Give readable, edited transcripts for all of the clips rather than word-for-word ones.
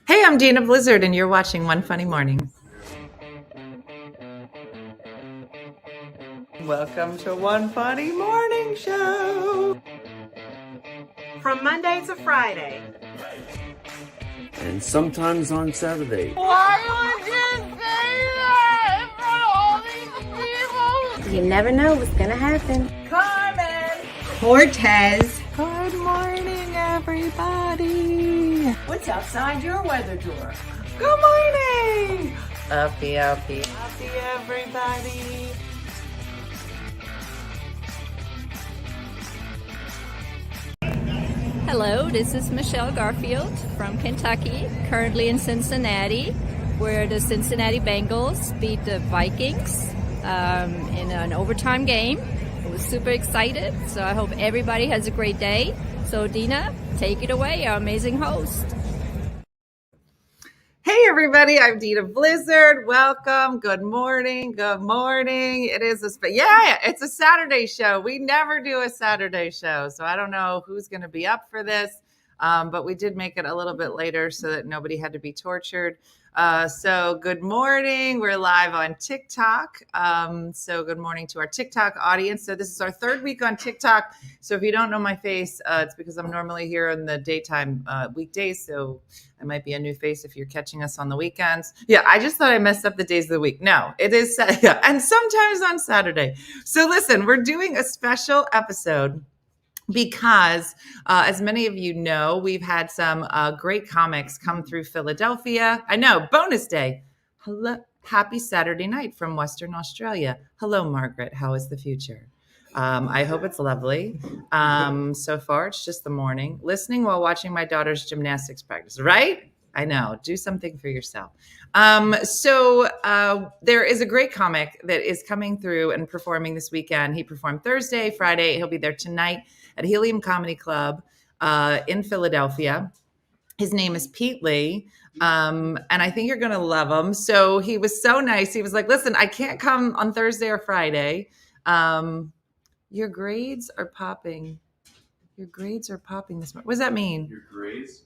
Hey, I'm Dina Blizzard, and you're watching One Funny Morning. Welcome to One Funny Morning Show. From Monday to Friday. And sometimes on Saturday. Why would you say that in front of all these people? You never know what's gonna happen. Carmen. Cortez. Good morning, everybody. What's outside your weather drawer? Good morning. Uppy, everybody. Hello, this is Michelle Garfield from Kentucky, currently in Cincinnati, where the Cincinnati Bengals beat the Vikings in an overtime game. I was super excited, so I hope everybody has a great day. So Dina, take it away, our amazing host. Hey, everybody. I'm Dina Blizzard. Welcome. Good morning. Good morning. It is it's a Saturday show. We never do a Saturday show, so I don't know who's going to be up for this, but we did make it a little bit later so that nobody had to be tortured. So good morning. We're live on TikTok. So good morning to our TikTok audience. So this is our third week on TikTok. So if you don't know my face, it's because I'm normally here in the daytime weekdays. So I might be a new face if you're catching us on the weekends. Yeah, I just thought I messed up the days of the week. No, it is, and sometimes on Saturday. So listen, we're doing a special episode because as many of you know, we've had some great comics come through Philadelphia. I know, bonus day. Hello, happy Saturday night from Western Australia. Hello, Margaret. How is the future? I hope it's lovely. So far, it's just the morning. Listening while watching my daughter's gymnastics practice, right? I know. Do something for yourself. So there is a great comic that is coming through and performing this weekend. He performed Thursday, Friday. He'll be there tonight at Helium Comedy Club in Philadelphia. His name is Pete Lee. And I think you're going to love him. So he was so nice. He was like, listen, I can't come on Thursday or Friday. Your grades are popping. Your grades are popping this morning. What does that mean? Your grades?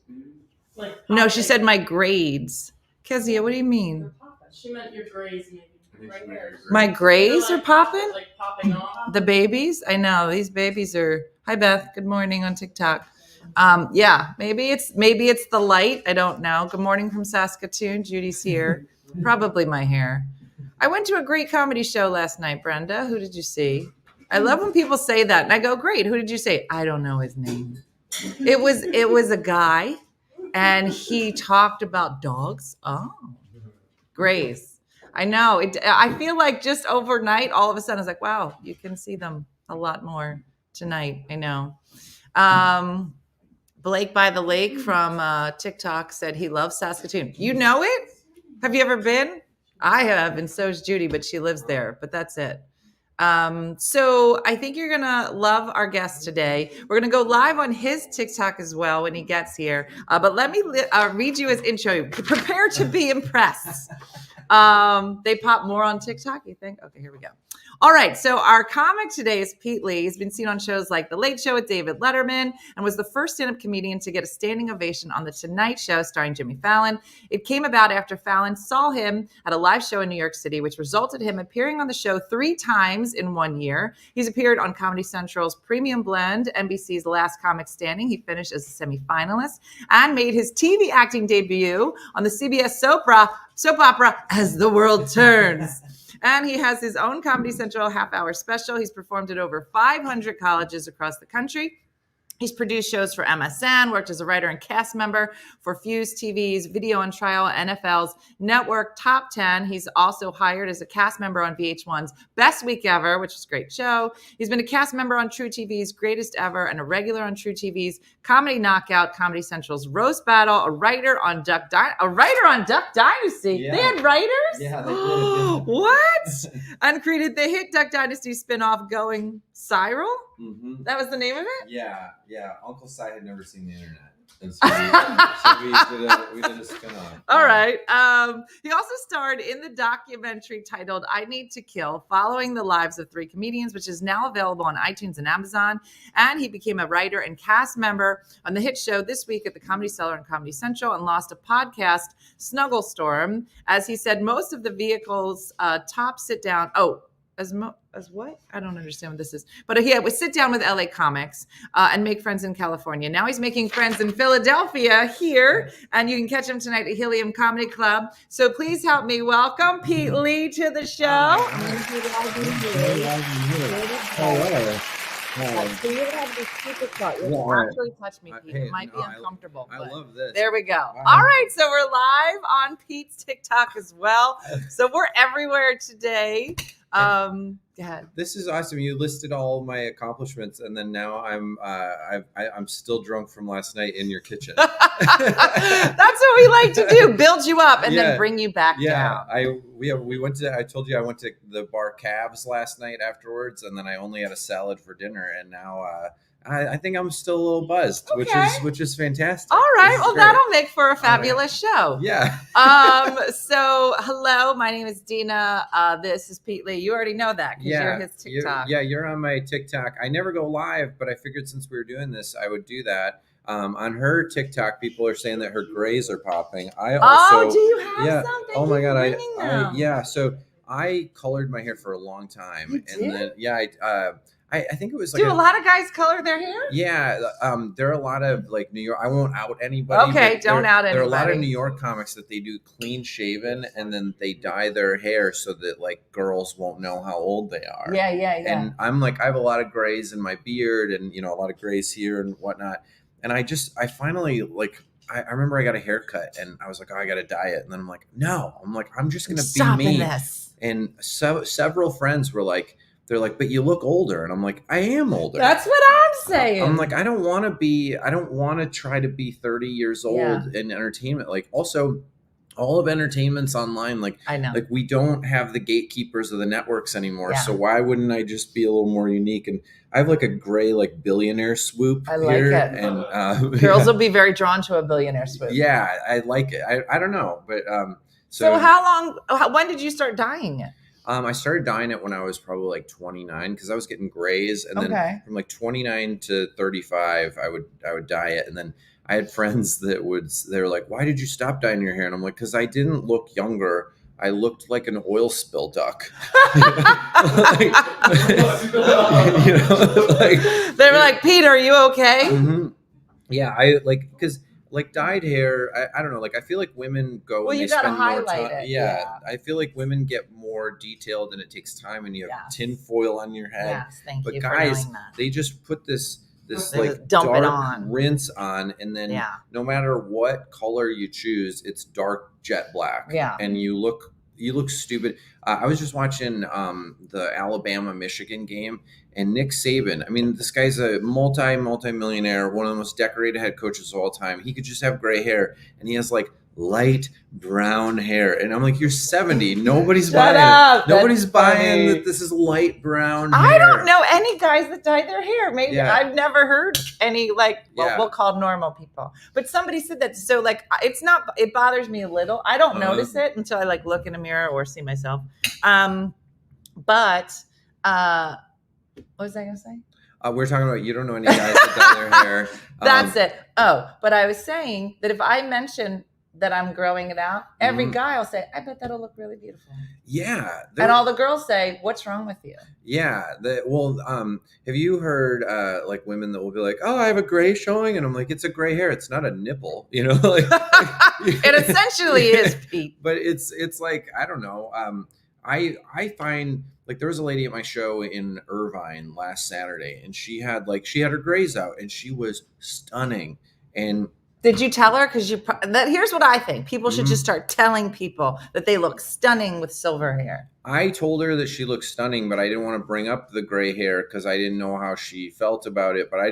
Like No, she said my grades. Kezia, what do you mean? She meant your grays, maybe. Right there. My grays are popping? Like popping off. The babies? I know. These babies are... Hi, Beth. Good morning on TikTok. Yeah, maybe it's the light. I don't know. Good morning from Saskatoon. Judy's here. Probably my hair. I went to a great comedy show last night, Brenda. Who did you see? I love when people say that. And I go, great. Who did you say? I don't know his name. It was a guy, and he talked about dogs. Oh, Grace. I know. I feel like just overnight, all of a sudden, I was like, wow, you can see them a lot more tonight. I know. Blake by the Lake from TikTok said he loves Saskatoon. You know it? Have you ever been? I have, and so is Judy, but she lives there. But that's it. So I think you're gonna love our guest today. We're gonna go live on his TikTok as well when he gets here. But let me read you his intro. Prepare to be impressed. They pop more on TikTok, you think? Okay, here we go. All right, so our comic today is Pete Lee. He's been seen on shows like The Late Show with David Letterman and was the first stand-up comedian to get a standing ovation on The Tonight Show starring Jimmy Fallon. It came about after Fallon saw him at a live show in New York City, which resulted in him appearing on the show 3 times in 1 year. He's appeared on Comedy Central's Premium Blend, NBC's Last Comic Standing. He finished as a semifinalist and made his TV acting debut on the CBS soap opera As the World Turns. And he has his own Comedy Central half-hour special. He's performed at over 500 colleges across the country. He's produced shows for MSN, worked as a writer and cast member for Fuse TV's Video on Trial, NFL's Network Top 10. He's also hired as a cast member on VH1's Best Week Ever, which is a great show. He's been a cast member on True TV's Greatest Ever and a regular on True TV's Comedy Knockout, Comedy Central's Roast Battle, a writer on Duck Dynasty. Yeah. They had writers? Yeah, they did. What? And created the hit Duck Dynasty spinoff Going Viral. Mm-hmm. That was the name of it? Yeah. Uncle Si had never seen the internet. And so we did a spin-off. All right. He also starred in the documentary titled I Need to Kill, following the lives of 3 comedians, which is now available on iTunes and Amazon. And he became a writer and cast member on the hit show This Week at the Comedy Cellar and Comedy Central, and lost a podcast, Snugglestorm. As he said, most of the vehicle's top sit down. As what? I don't understand what this is. But he would sit down with LA comics and make friends in California. Now he's making friends in Philadelphia here, and you can catch him tonight at Helium Comedy Club. So please help me welcome Pete Lee to the show. So you have this secret shot. You actually touch me, Pete. It might be uncomfortable. I love this. There we go. All right. So we're live on Pete's TikTok as well. So we're everywhere today. Go ahead. This is awesome. You listed all my accomplishments, and then now I'm still drunk from last night in your kitchen. That's what we like to do: build you up and then bring you back down. We went to. I told you I went to the bar Cabs last night afterwards, and then I only had a salad for dinner, and now I think I'm still a little buzzed, which is fantastic. All right, well that'll make for a fabulous show. Yeah. So hello, my name is Dina. This is Pete Lee. You already know that because you're his TikTok. You're on my TikTok. I never go live, but I figured since we were doing this, I would do that. On her TikTok, people are saying that her grays are popping. I also. Oh, do you have something? Oh my God, so I colored my hair for a long time, You did? Then I think it was like do a lot of guys color their hair? Yeah, there are a lot of like New York. I won't out anybody. Okay, don't out anybody. There are a lot of New York comics that they do clean shaven and then they dye their hair so that like girls won't know how old they are. Yeah. And I'm like, I have a lot of grays in my beard and a lot of grays here and whatnot. And I finally like. I remember I got a haircut and I was like, oh, I got to dye it. And then I'm like, no, I'm just going to be me. This. And several friends were like, they're like, but you look older. And I'm like, I am older. That's what I'm saying. I'm like, I don't want to try to be 30 years old in entertainment. Like also all of entertainment's online. Like, I know. Like we don't have the gatekeepers of the networks anymore. Yeah. So why wouldn't I just be a little more unique? And I have like a gray, like billionaire swoop. I like here, it. And girls will be very drawn to a billionaire swoop. Yeah, I like it. I don't know, but so how long? When did you start dyeing it? I started dyeing it when I was probably like 29 because I was getting grays, and then from like 29 to 35, I would dye it, and then I had friends they were like, "Why did you stop dyeing your hair?" And I'm like, "Because I didn't look younger. I looked like an oil spill duck." They were like, "Pete, are you okay?" Mm-hmm. Yeah, I like because. Like dyed hair, I don't know. Like I feel like women go. Well, you gotta highlight it. Yeah, I feel like women get more detailed, and it takes time, and you have tin foil on your head. Yes, thank but you guys, for that. they just put this like dump dark it on. rinse on, and then no matter what color you choose, it's dark jet black. Yeah, and you look stupid. I was just watching the Alabama-Michigan game, and Nick Saban, I mean, this guy's a multi-millionaire, one of the most decorated head coaches of all time. He could just have gray hair, and he has like light brown hair. And I'm like, you're 70. Nobody's buying that this is light brown hair. I don't know any guys that dye their hair. Maybe I've never heard any we'll call normal people. But somebody said that. So like, it bothers me a little. I don't notice it until I like look in a mirror or see myself. But what was I going to say? We're talking about you don't know any guys that dye their hair. That's it. Oh, but I was saying that if I mention that I'm growing it out, every guy will say, I bet that'll look really beautiful. Yeah. And all the girls say, what's wrong with you? Yeah. Have you heard like women that will be like, oh, I have a gray showing? And I'm like, it's a gray hair. It's not a nipple, like it essentially is, Pete. But it's like, I don't know. I find like there was a lady at my show in Irvine last Saturday, and she had her grays out, and she was stunning. And did you tell her? Because here's what I think. People should just start telling people that they look stunning with silver hair. I told her that she looked stunning, but I didn't want to bring up the gray hair because I didn't know how she felt about it. But I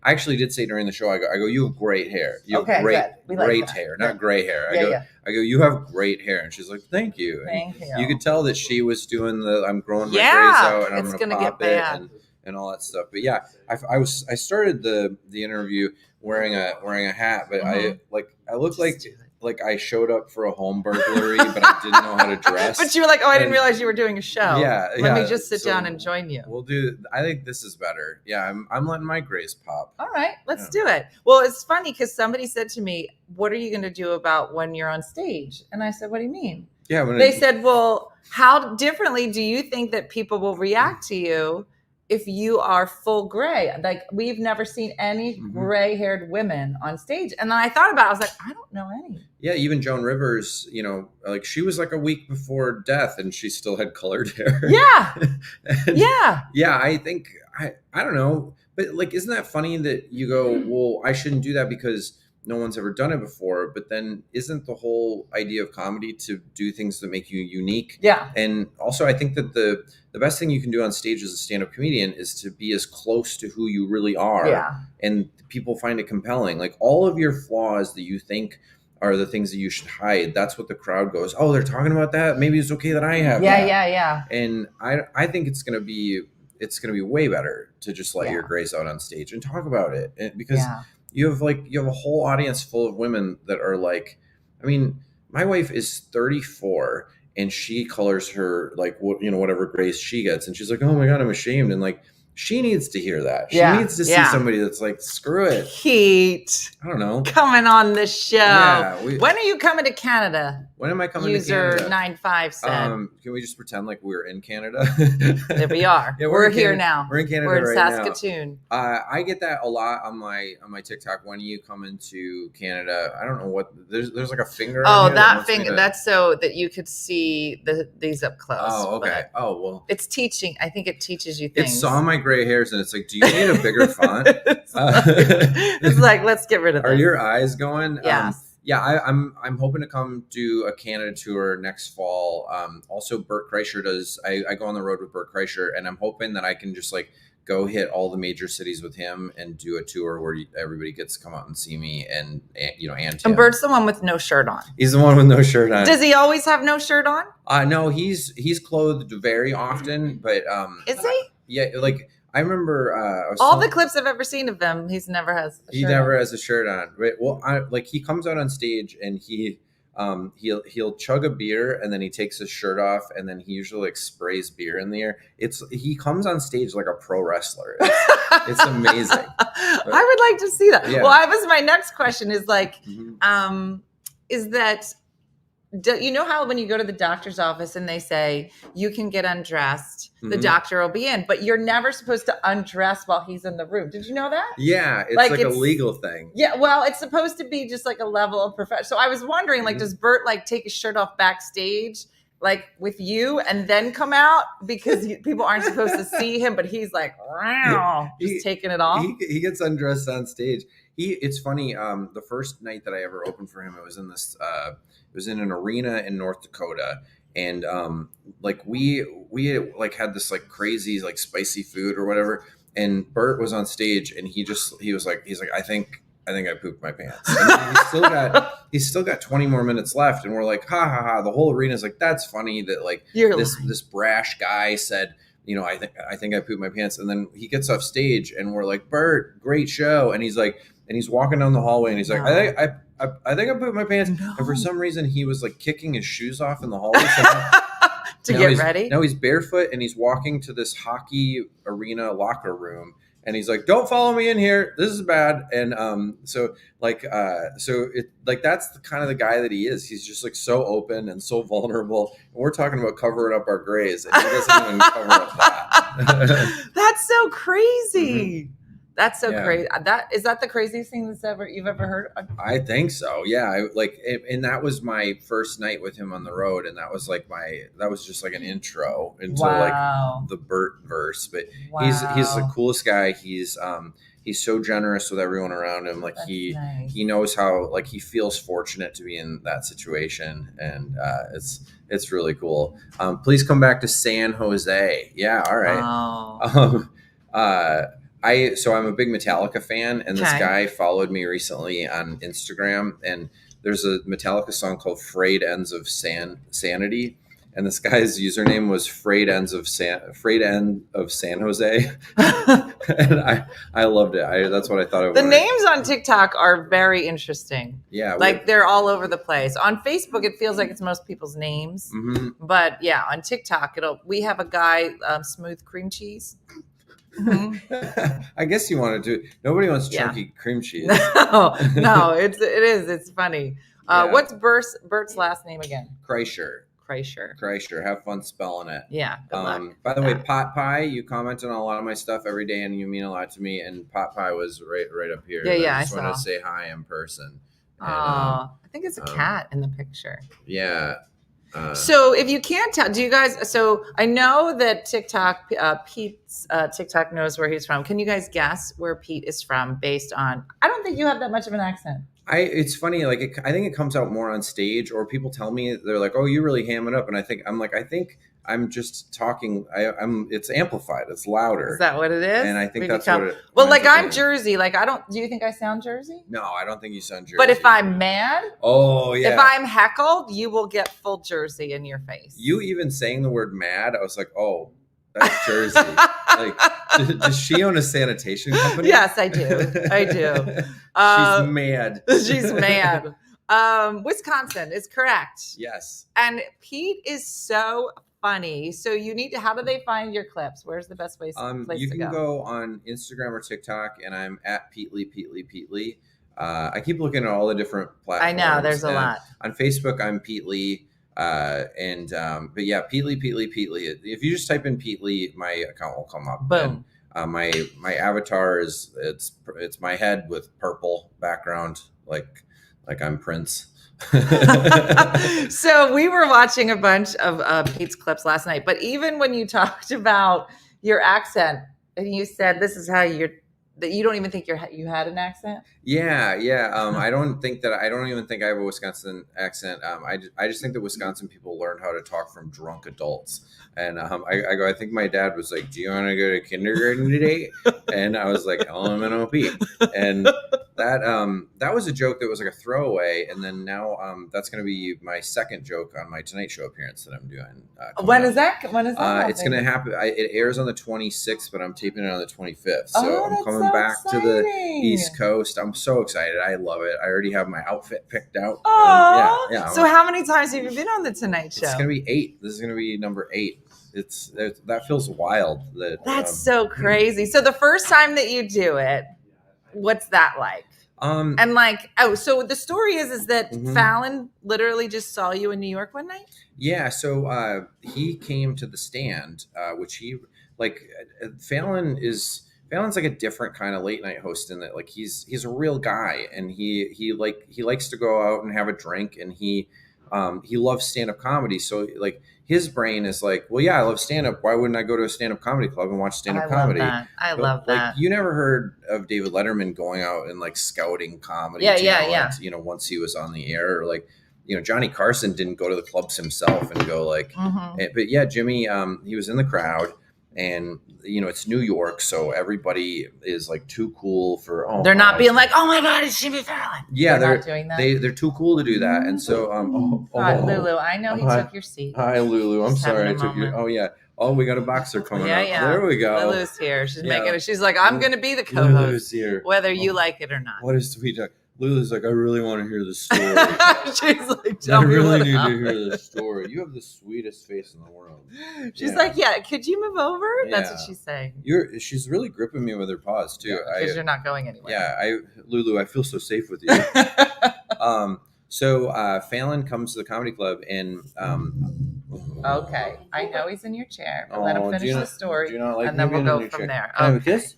actually did say during the show, I go, you have great hair. You have great hair, not gray hair. I go, you have great hair. And she's like, thank you. Thank you. You could tell that she was doing I'm growing my grays out and I'm going to pop it. and all that stuff. But yeah, I started the interview wearing a hat, but I looked like I showed up for a home burglary, but I didn't know how to dress. But you were like, oh, I didn't And- realize you were doing a show. Yeah, Let me yeah. just sit So down and join you. We'll do. I think this is better. Yeah, I'm letting my grace pop. All right, let's do it. Well, it's funny because somebody said to me, what are you going to do about when you're on stage? And I said, what do you mean? Yeah, when They said, well, how differently do you think that people will react to you if you are full gray? Like, we've never seen any gray-haired women on stage. And then I thought about it. I was like, I don't know any. Yeah, even Joan Rivers, like she was like a week before death and she still had colored hair. Yeah. And Yeah. yeah, I think I don't know, but like, isn't that funny that you go, well, I shouldn't do that because no one's ever done it before, but then isn't the whole idea of comedy to do things that make you unique? Yeah. And also, I think that the best thing you can do on stage as a stand-up comedian is to be as close to who you really are. Yeah. And people find it compelling. Like all of your flaws that you think are the things that you should hide, that's what the crowd goes, oh, they're talking about that? Maybe it's okay that I have that. Yeah. And I think it's gonna be way better to just let your grace out on stage and talk about it. Because you have a whole audience full of women that are like, I mean, my wife is 34 and she colors her like whatever grace she gets, and she's like, oh my God, I'm ashamed. And like, she needs to hear that. She needs to see somebody that's like, screw it. Pete, I don't know. coming on the show. Yeah, when are you coming to Canada? When am I coming User to Canada? 95 said. Can we just pretend like we're in Canada? There we are. Yeah, we're in here Canada. now. We're in Canada We're in right now. Saskatoon. I get that a lot on my TikTok. When are you coming to Canada? I don't know what there's like a finger. Oh, on here that wants me finger. to- That's so that you could see these up close. Oh, okay. but Oh, well. It's teaching. I think it teaches you It things. saw my gray hairs and it's like, do you need a bigger font? It's like, let's get rid of this. Are your eyes going? Yes. Yeah, I'm hoping to come do a Canada tour next fall. Also, Bert Kreischer does. I go on the road with Bert Kreischer, and I'm hoping that I can just like go hit all the major cities with him and do a tour where everybody gets to come out and see me and Tim. And Bert's the one with no shirt on. He's the one with no shirt on. Does he always have no shirt on? No, he's clothed very often, but Is he? yeah, like I remember All the clips I've ever seen of him, he's never has. A he shirt never on. has a shirt on. Right? Well, he comes out on stage and he'll chug a beer and then he takes his shirt off and then he usually like sprays beer in the air. He comes on stage like a pro wrestler. It's amazing. I would like to see that. Yeah. Well, my next question is like, Mhm. is that, you know how when you go to the doctor's office and they say you can get undressed, the Mhm. doctor will be in, but you're never supposed to undress while he's in the room. Did you know that? Yeah, it's Like, like a it's- legal thing. Yeah, well, it's supposed to be just like a level of profession. So I was wondering, like, Mhm. does Bert like take his shirt off backstage, like with you, and then come out because people aren't supposed to see him, but he's like, wow, He- just taking it off. He gets undressed on stage. It's funny. The first night that I ever opened for him, it was in it was in an arena in North Dakota, and like we like had this like crazy like spicy food or whatever, and Bert was on stage and he's like I think I pooped my pants. And he's still got 20 more minutes left, and we're like, ha ha ha. The whole arena's like, that's funny that like this brash guy said, I think I pooped my pants. And then he gets off stage and we're like, Bert, great show. And he's like, and he's walking down the hallway and he's like, I think I pooped my pants. No. And for some reason he was like kicking his shoes off in the hallway. So to now get ready. Now he's barefoot and he's walking to this hockey arena locker room. And he's like, don't follow me in here. This is bad. And so it like that's the kind of the guy that he is. He's just like so open and so vulnerable. And we're talking about covering up our grays, and he doesn't even cover up that. That's so crazy. That's so Yeah. crazy. Is that the craziest thing you've ever heard? I think so. Yeah. And that was my first night with him on the road. And that was like that was just like an intro into Wow. like the Bert verse. But Wow. he's the coolest guy. He's so generous with everyone around him. Like That's he nice. knows how, like he feels fortunate to be in that situation. And it's really cool. Please come back to San Jose. Yeah. All right. Oh. So I'm a big Metallica fan, and this Okay. guy followed me recently on Instagram, and there's a Metallica song called Frayed Ends of Sanity. and this guy's username was Frayed End of San Jose, and I loved it. That's what I thought of. The names on TikTok are very interesting. Yeah, Like they're all over the place. On Facebook, it feels like it's most people's names, but yeah, on TikTok, we have a guy, Smooth Cream Cheese. I guess you wanted to. Nobody wants chunky cream cheese. No, it's funny. Yeah. What's Bert's last name again? Kreischer. Kreischer. Have fun spelling it. Yeah. Good luck. By the way, Pot Pie, you comment on a lot of my stuff every day, and you mean a lot to me. And Pot Pie was right up here. Yeah, I just I wanted to saw. say hi in person. And, I think it's a cat in the picture. Yeah. So if you can't tell, do you guys? So I know that TikTok, Pete's TikTok knows where he's from. Can you guys guess where Pete is from based on? I don't think you have that much of an accent. It's funny. Like I think it comes out more on stage, or people tell me they're like, "Oh, you really ham it up," and I think I'm just talking. It's amplified. It's louder. Is that what it is? And I think We that's become- what it. Well, winds like up I'm being. Jersey. Like I don't. Do you think I sound Jersey? No, I don't think you sound Jersey. But if I'm mad, oh yeah, if I'm heckled, you will get full Jersey in your face. you even saying the word "mad," I was like, "Oh, that's Jersey." Like, does she own a sanitation company? Yes, I do. I do. She's mad. She's mad. Wisconsin is correct. Yes. And Pete is so funny. So you need to. How do they find your clips? Where's the best place You to can go on Instagram or TikTok, and I'm at Peatly. I keep looking at all the different I platforms. know there's a and lot. On Facebook, I'm Pete Lee. But yeah, Pete Lee. If you just type in Pete Lee, my account will come up. Boom. And, my avatar is it's my head with purple background, like I'm Prince. So we were watching a bunch of Pete's clips last night, but even when you talked about your accent and you said this is how that you don't even think you had an accent. Yeah. I don't even think I have a Wisconsin accent. I just think that Wisconsin people learn how to talk from drunk adults. And I think my dad was like, "Do you want to go to kindergarten today?" And I was like, "LMNOP." And that was a joke that was like a throwaway. And then now that's going to be my second joke on my Tonight Show appearance that I'm doing. When is that? It's going to happen. It airs on the 26th, but I'm taping it on the 25th. So I'm that's coming back to the exciting. East Coast. I'm so excited. I love it. I already have my outfit picked out. Oh, Yeah. So how many times have you been on the Tonight Show? It's going to be 8. This is going to be number 8. That feels wild. That's so crazy. So the first time that you do it, what's that like? And like, so the story is that Fallon literally just saw you in New York one night? Yeah. So he came to the stand, which he like. Fallon's like a different kind of late night host in that like he's a real guy, and he likes to go out and have a drink, and he loves stand-up comedy. So like his brain is like, well, yeah, I love stand-up. Why wouldn't I go to a stand-up comedy club and watch stand-up comedy? I love that. Like, you never heard of David Letterman going out and like scouting comedy. Yeah. You know, once he was on the air, or like, you know, Johnny Carson didn't go to the clubs himself and go like, but yeah, Jimmy, he was in the crowd, and you know, it's New York, so everybody is like too cool for. They're not being like, oh my God, it's Jimmy Fallon. Yeah, they're not doing that. They're too cool to do that, and so Lulu, I know he took your seat. Hi, Lulu. I'm Just sorry I having a took your. moment. Oh yeah. Oh, we got a boxer coming up. Yeah. There we go. Lulu's here. She's Yeah. making it. She's like, I'm going to be the Lulu's co-host, here. whether you like it or not. What is sweet talk? Lulu's like, I really want to hear the story. She's like, I tell me really what need to happened. hear the story. You have the sweetest face in the world. She's Yeah. like, yeah, could you move over? That's what Yeah. she's saying. She's really gripping me with her paws too. Because you're not going anywhere. Yeah, Lulu, I feel so safe with you. So Fallon comes to the comedy club, and Okay. I know he's in your chair, but let him finish the story. Do you not like and then me we'll being in go your from chair? there. Can I have a Okay. kiss?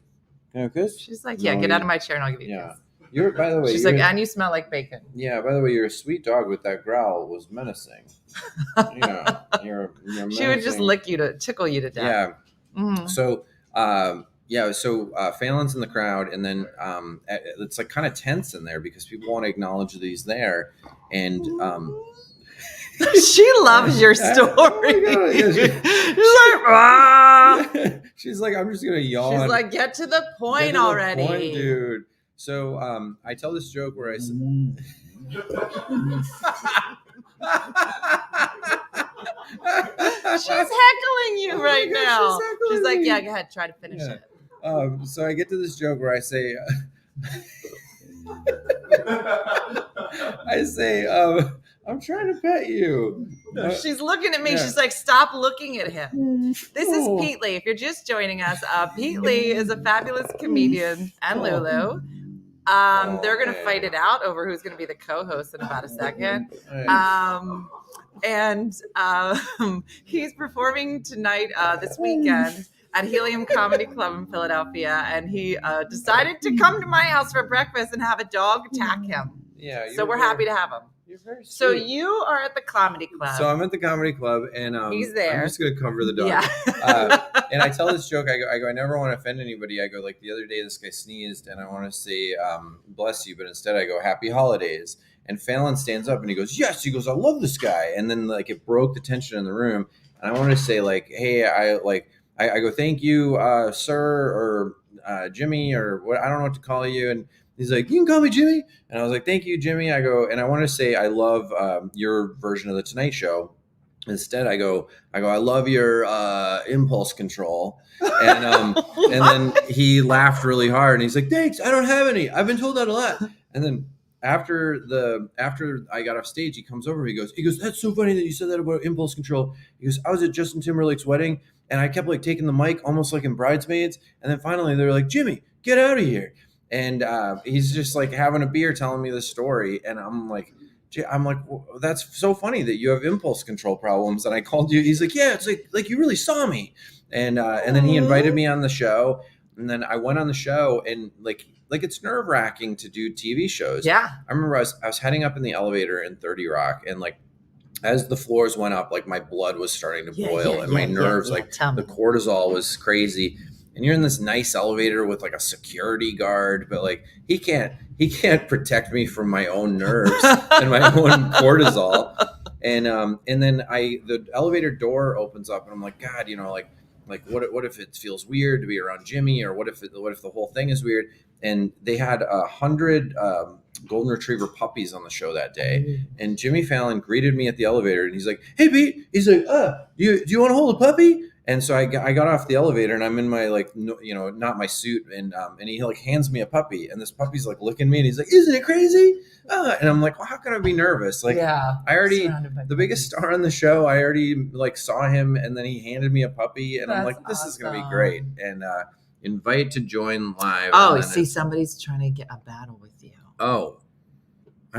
Can I have a kiss? She's like, yeah, No, get you- out of my chair and I'll give you a Yeah. kiss. You're, by the way, She's like, and you smell like bacon. yeah. By the way, you're a sweet dog, but that growl was menacing. Yeah, you're She would just menacing. tickle you to death. Yeah. Mhm. So, Fallon's in the crowd, and then it's like kind of tense in there because people want to acknowledge that he's there, and She loves your story. Oh my God, yeah, She's like, "Ah." she's like, I'm just gonna yawn. She's like, get to the Get point to the already. point, dude. So I tell this joke where I say, she's heckling you right my gosh, now. she's heckling She's like, me. yeah, go ahead, try to finish Yeah. it. So I get to this joke where I say, I'm trying to pet you. She's looking at me. yeah. She's like, stop looking at him. This is Oh. Pete Lee. If you're just joining us, Pete Lee is a fabulous comedian and Lulu. They're going to fight it out over who's going to be the co-host in about a second. He's performing tonight, this weekend, at Helium Comedy Club in Philadelphia. And he decided to come to my house for breakfast and have a dog attack him. Yeah. So we're happy to have him. You're very sweet. So you are at the comedy club. So I'm at the comedy club, and He's there. I'm just gonna cover the dog. Yeah. And I tell this joke. I go. I never want to offend anybody. I go, like, the other day, this guy sneezed, and I want to say, "Bless you," but instead I go, "Happy holidays." And Fallon stands up and he goes, "Yes." He goes, "I love this guy." And then, like, it broke the tension in the room. And I want to say, like, "Hey, I go, thank you, sir, or Jimmy, or what? I don't know what to call you." And he's like, "You can call me Jimmy." And I was like, "Thank you, Jimmy." I go, and I want to say, I love your version of the Tonight Show. Instead, I go, I love your impulse control. And then he laughed really hard, and he's like, "Thanks, I don't have any. I've been told that a lot." And then after I got off stage, he comes over. He goes, "That's so funny that you said that about impulse control." He goes, "I was at Justin Timberlake's wedding, and I kept, like, taking the mic almost like in Bridesmaids. And then finally they're like, 'Jimmy, get out of here.'" And he's just, like, having a beer telling me the story. And I'm like, well, "That's so funny that you have impulse control problems." And I called you. He's like, "Yeah, it's like you really saw me." And then he invited me on the show. And then I went on the show, and like it's nerve wracking to do TV shows. Yeah. I remember I was heading up in the elevator in 30 Rock, and, like, as the floors went up, like, my blood was starting to boil, and my nerves, like, the cortisol was crazy. And you're in this nice elevator with, like, a security guard, but, like, he can't protect me from my own nerves and my own cortisol. And then the elevator door opens up, and I'm like, God, like what if it feels weird to be around Jimmy, or what if the whole thing is weird? And they had 100 golden retriever puppies on the show that day. And Jimmy Fallon greeted me at the elevator, and he's like, "Hey, Pete," he's like, do you want to hold a puppy?" And so I got off the elevator, and I'm in my, like, not my suit, and he, like, hands me a puppy, and this puppy's, like, licking me, and he's like, "Isn't it crazy?" And I'm like, "Well, how can I be nervous?" Like, yeah. I already, the biggest star on the show, I already, like, saw him, and then he handed me a puppy, and I'm That's like, "This is gonna be awesome. great." And invite to join live. Oh, and then see, somebody's trying to get a battle with you. I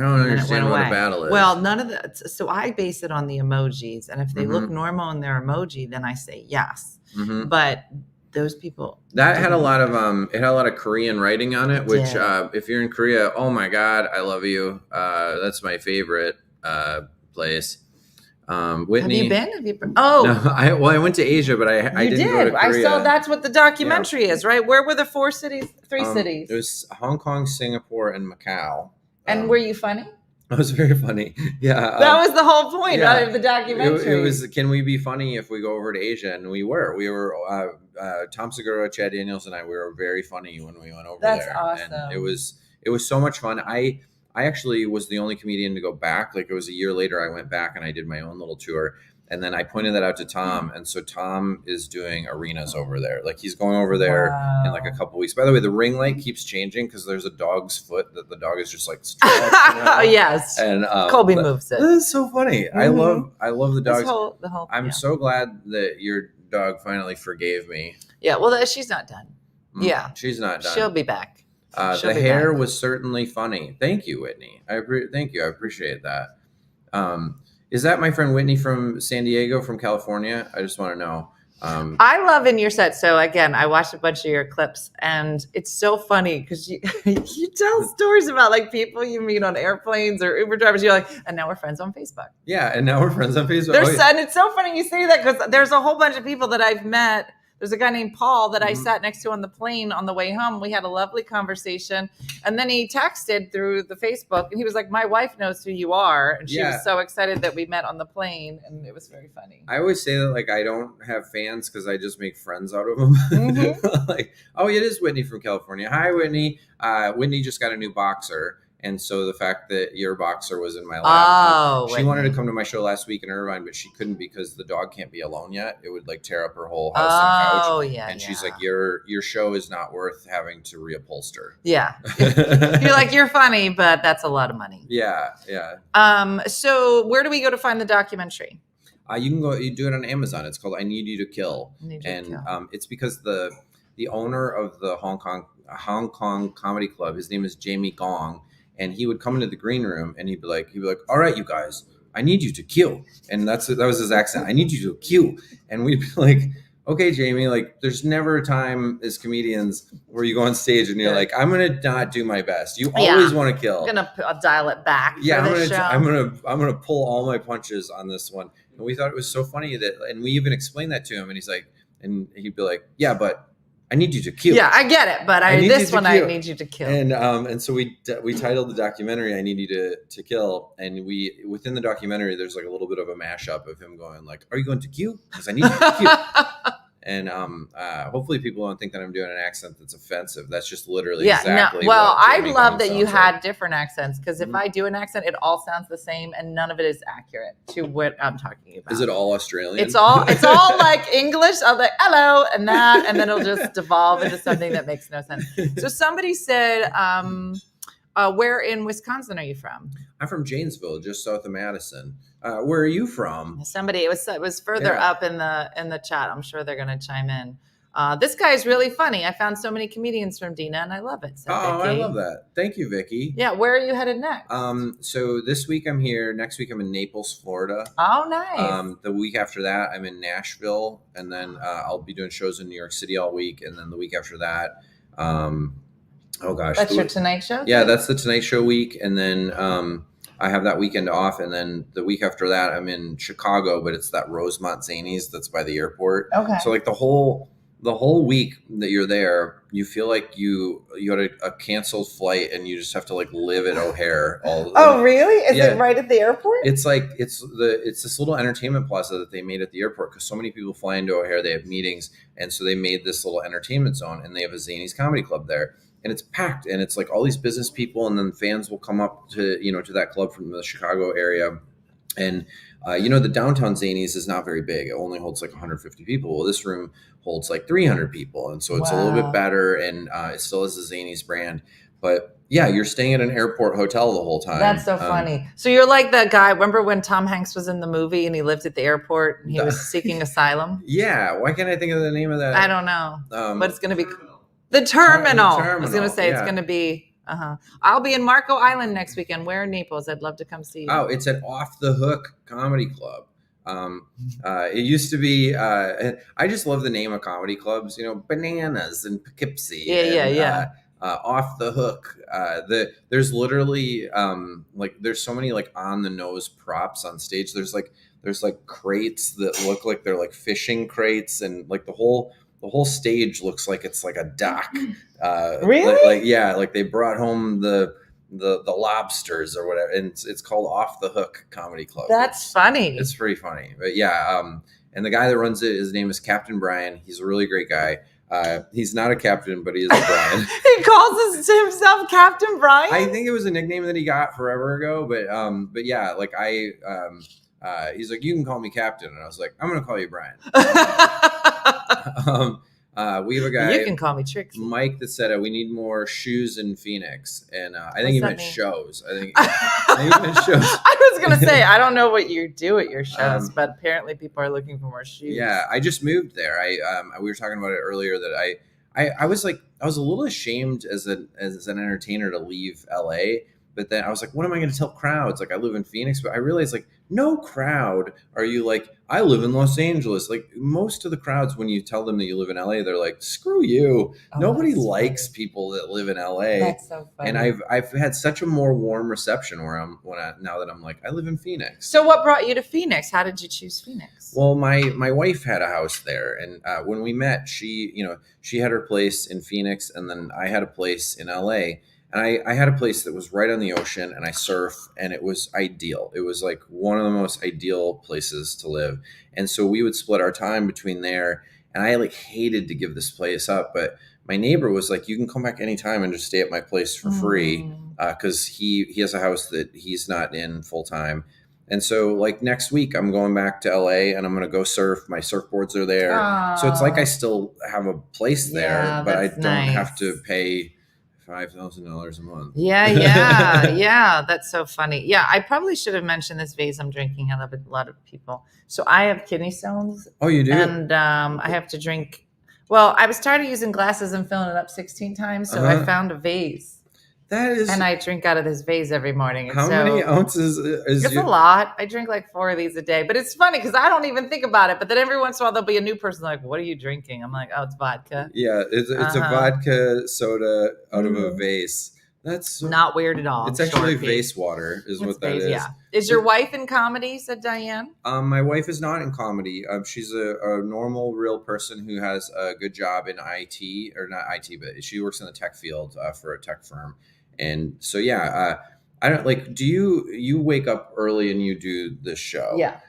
don't And then it understand went what away. a battle is. Well, none of that. So I base it on the emojis, and if they look Mhm. normal in their emoji, then I say yes. Mhm. But those people, That had a lot of it had a lot of Korean writing on it, which did. if you're in Korea, oh my God, I love you. That's my favorite place. Whitney. Have you been? Oh, No, I went to Asia, but I you didn't did. go to Korea. I saw that's what the documentary is, right? Where were the three cities? It was Hong Kong, Singapore, and Macau. And were you funny? It was very funny. Yeah. That was the whole point yeah. of the documentary. It was, can we be funny if we go over to Asia? And we were. Tom Segura, Chad Daniels, and I, we were very funny when we went over That's there. awesome. And it was so much fun. I actually was the only comedian to go back. Like, it was a year later, I went back and I did my own little tour. And then I pointed that out to Tom. And so Tom is doing arenas over there. Like, he's going over there in like a couple weeks. By the way, the ring light keeps changing because there's a dog's foot that the dog is just like stretched, Oh, yes. And Colby moves it. That's so funny. Mhm. I love the dogs. The whole, I'm yeah. so glad that your dog finally forgave me. Yeah, well, she's not done. Yeah. She's not done. She'll be back. She'll The be hair back. was certainly funny. Thank you, Whitney. Thank you. I appreciate that. Is that my friend Whitney from San Diego, from California? I just want to know. I love in your set. So again, I watched a bunch of your clips, and it's so funny because you tell stories about, like, people you meet on airplanes or Uber drivers. You're like, and now we're friends on Facebook. Yeah, and now we're friends on Facebook. And it's so funny you say that because there's a whole bunch of people that I've met. There's a guy named Paul that I sat next to on the plane on the way home. We had a lovely conversation. And then he texted through the Facebook, and he was like, "My wife knows who you are." And she was so excited that we met on the plane, and it was very funny. I always say that, like, I don't have fans because I just make friends out of them. Mhm. Like, oh, it is Whitney from California. Hi, Whitney. Whitney just got a new boxer. And so the fact that your boxer was in my lap, Oh, she wanted to come to my show last week in Irvine, but she couldn't because the dog can't be alone yet. It would like tear up her whole house and couch. Oh, yeah. And she's like, your show is not worth having to reupholster. Yeah. You're like, you're funny, but that's a lot of money. Yeah, yeah. So where do we go to find the documentary? You do it on Amazon. It's called I Need You to Kill. It's because the owner of the Hong Kong Comedy Club, his name is Jamie Gong, and he would come into the green room and he'd be like, all right, you guys, I need you to kill. And that was his accent. I need you to kill. And we'd be like, okay, Jamie, like there's never a time as comedians where you go on stage and you're like, I'm going to not do my best. You always want to kill. I'm going to dial it back. Yeah. For I'm going to pull all my punches on this one. And we thought it was so funny and we even explained that to him and he'd be like, yeah, but I need you to kill. Yeah, I get it, but I need you to kill. And so we titled the documentary "I Need You to Kill," and within the documentary there's like a little bit of a mashup of him going like, "Are you going to kill? Because I need you to kill." And hopefully people don't think that I'm doing an accent that's offensive. That's just literally exactly. Well, what I Jamie love Gong that you sounds had like. different accents because if I do an accent, it all sounds the same and none of it is accurate to what I'm talking about. Is it all Australian? It's all like English. I'll be like hello and that, and then it'll just devolve into something that makes no sense. So somebody said, where in Wisconsin are you from? I'm from Janesville, just south of Madison. Where are you from? Somebody, it was further up in the chat. I'm sure they're going to chime in. This guy is really funny. I found so many comedians from Dina, and I love it. So, Vicky. I love that. Thank you, Vicky. Yeah, where are you headed next? So this week I'm here. Next week I'm in Naples, Florida. Oh, nice. The week after that I'm in Nashville, and then I'll be doing shows in New York City all week, and then the week after that, oh gosh, that's your Tonight Show? Yeah, that's the Tonight Show week, and then I have that weekend off, and then the week after that I'm in Chicago, but it's that Rosemont Zanies that's by the airport. Okay. So like the whole week that you're there, you feel like you had a canceled flight and you just have to like live at O'Hare. Oh, really? Is it right at the airport? It's like it's this little entertainment plaza that they made at the airport because so many people fly into O'Hare, they have meetings, and so they made this little entertainment zone, and they have a Zanies Comedy Club there. And it's packed, and it's like all these business people, and then fans will come up to that club from the Chicago area. And the downtown Zanies is not very big. It only holds like 150 people. Well, this room holds like 300 people, and so it's a little bit better, and it still has the Zanies brand. But yeah, you're staying at an airport hotel the whole time. That's so funny. So you're like that guy. Remember when Tom Hanks was in the movie and he lived at the airport and he was seeking asylum? Yeah. Why can't I think of the name of that? I don't know, but it's going to be The Terminal. I was going to say it's going to be. I'll be in Marco Island next weekend. Where in Naples? I'd love to come see you. Oh, it's at Off the Hook Comedy Club. It used to be. I just love the name of comedy clubs. Bananas and Poughkeepsie. Yeah. Off the Hook. There's literally there's so many like on the nose props on stage. There's crates that look like they're like fishing crates, and like the whole stage looks like it's like a dock. Really? Like they brought home the lobsters or whatever, and it's called Off the Hook Comedy Club. That's funny. It's pretty funny, but yeah. And the guy that runs it, his name is Captain Brian. He's a really great guy. He's not a captain, but he is a Brian. He calls himself Captain Brian. I think it was a nickname that he got forever ago, but yeah, like he's like, you can call me Captain, and I was like, I'm gonna call you Brian. We have a guy. You can call me Trixie. Mike that said we need more shoes in Phoenix, and I think he meant shows. I think he meant shows. I was gonna say I don't know what you do at your shows, but apparently people are looking for more shoes. Yeah, I just moved there. We were talking about it earlier that I was a little ashamed as an entertainer to leave LA. But then I was like, what am I going to tell crowds? Like, I live in Phoenix, but I realized, like, no crowd are you like, I live in Los Angeles. Like, most of the crowds, when you tell them that you live in LA, they're like, screw you. Nobody likes people that live in LA. That's so funny. And I've had such a more warm reception now that I'm like, I live in Phoenix. So what brought you to Phoenix? How did you choose Phoenix? Well, my wife had a house there, and when we met, she had her place in Phoenix, and then I had a place in LA. And I had a place that was right on the ocean, and I surf, and it was ideal. It was like one of the most ideal places to live. And so we would split our time between there, and I like hated to give this place up, but my neighbor was like, you can come back anytime and just stay at my place for free. because he has a house that he's not in full time. And so like next week I'm going back to LA and I'm going to go surf. My surfboards are there. So it's like I still have a place there, Yeah, but I that's don't have nice. to pay $5,000 a month. Yeah. That's so funny. Yeah, I probably should have mentioned this vase I'm drinking. I love a lot of people. So I have kidney stones, Oh, you do? and I have to drink. Well, I was tired of using glasses and filling it up 16 times, so I Uh-huh. found a vase, That is and I drink out of this vase every morning. And how so many ounces is It's a lot. I drink like 4 of these a day, but it's funny because I don't even think about it. But then every once in a while there'll be a new person like, "What are you drinking?" I'm like, "Oh, it's vodka." Yeah, it's a Uh-huh. vodka soda out of a Mhm. vase. That's Not weird at all. It's actually Short vase water, is It's what that vase, is. Yeah. Is your wife in comedy? Said Diane. My wife is not in comedy. She's a normal, real person who has a good job in IT, or not IT, but she works in the tech field for a tech firm. And so, yeah, I don't like. Do you wake up early and you do this show? Yeah.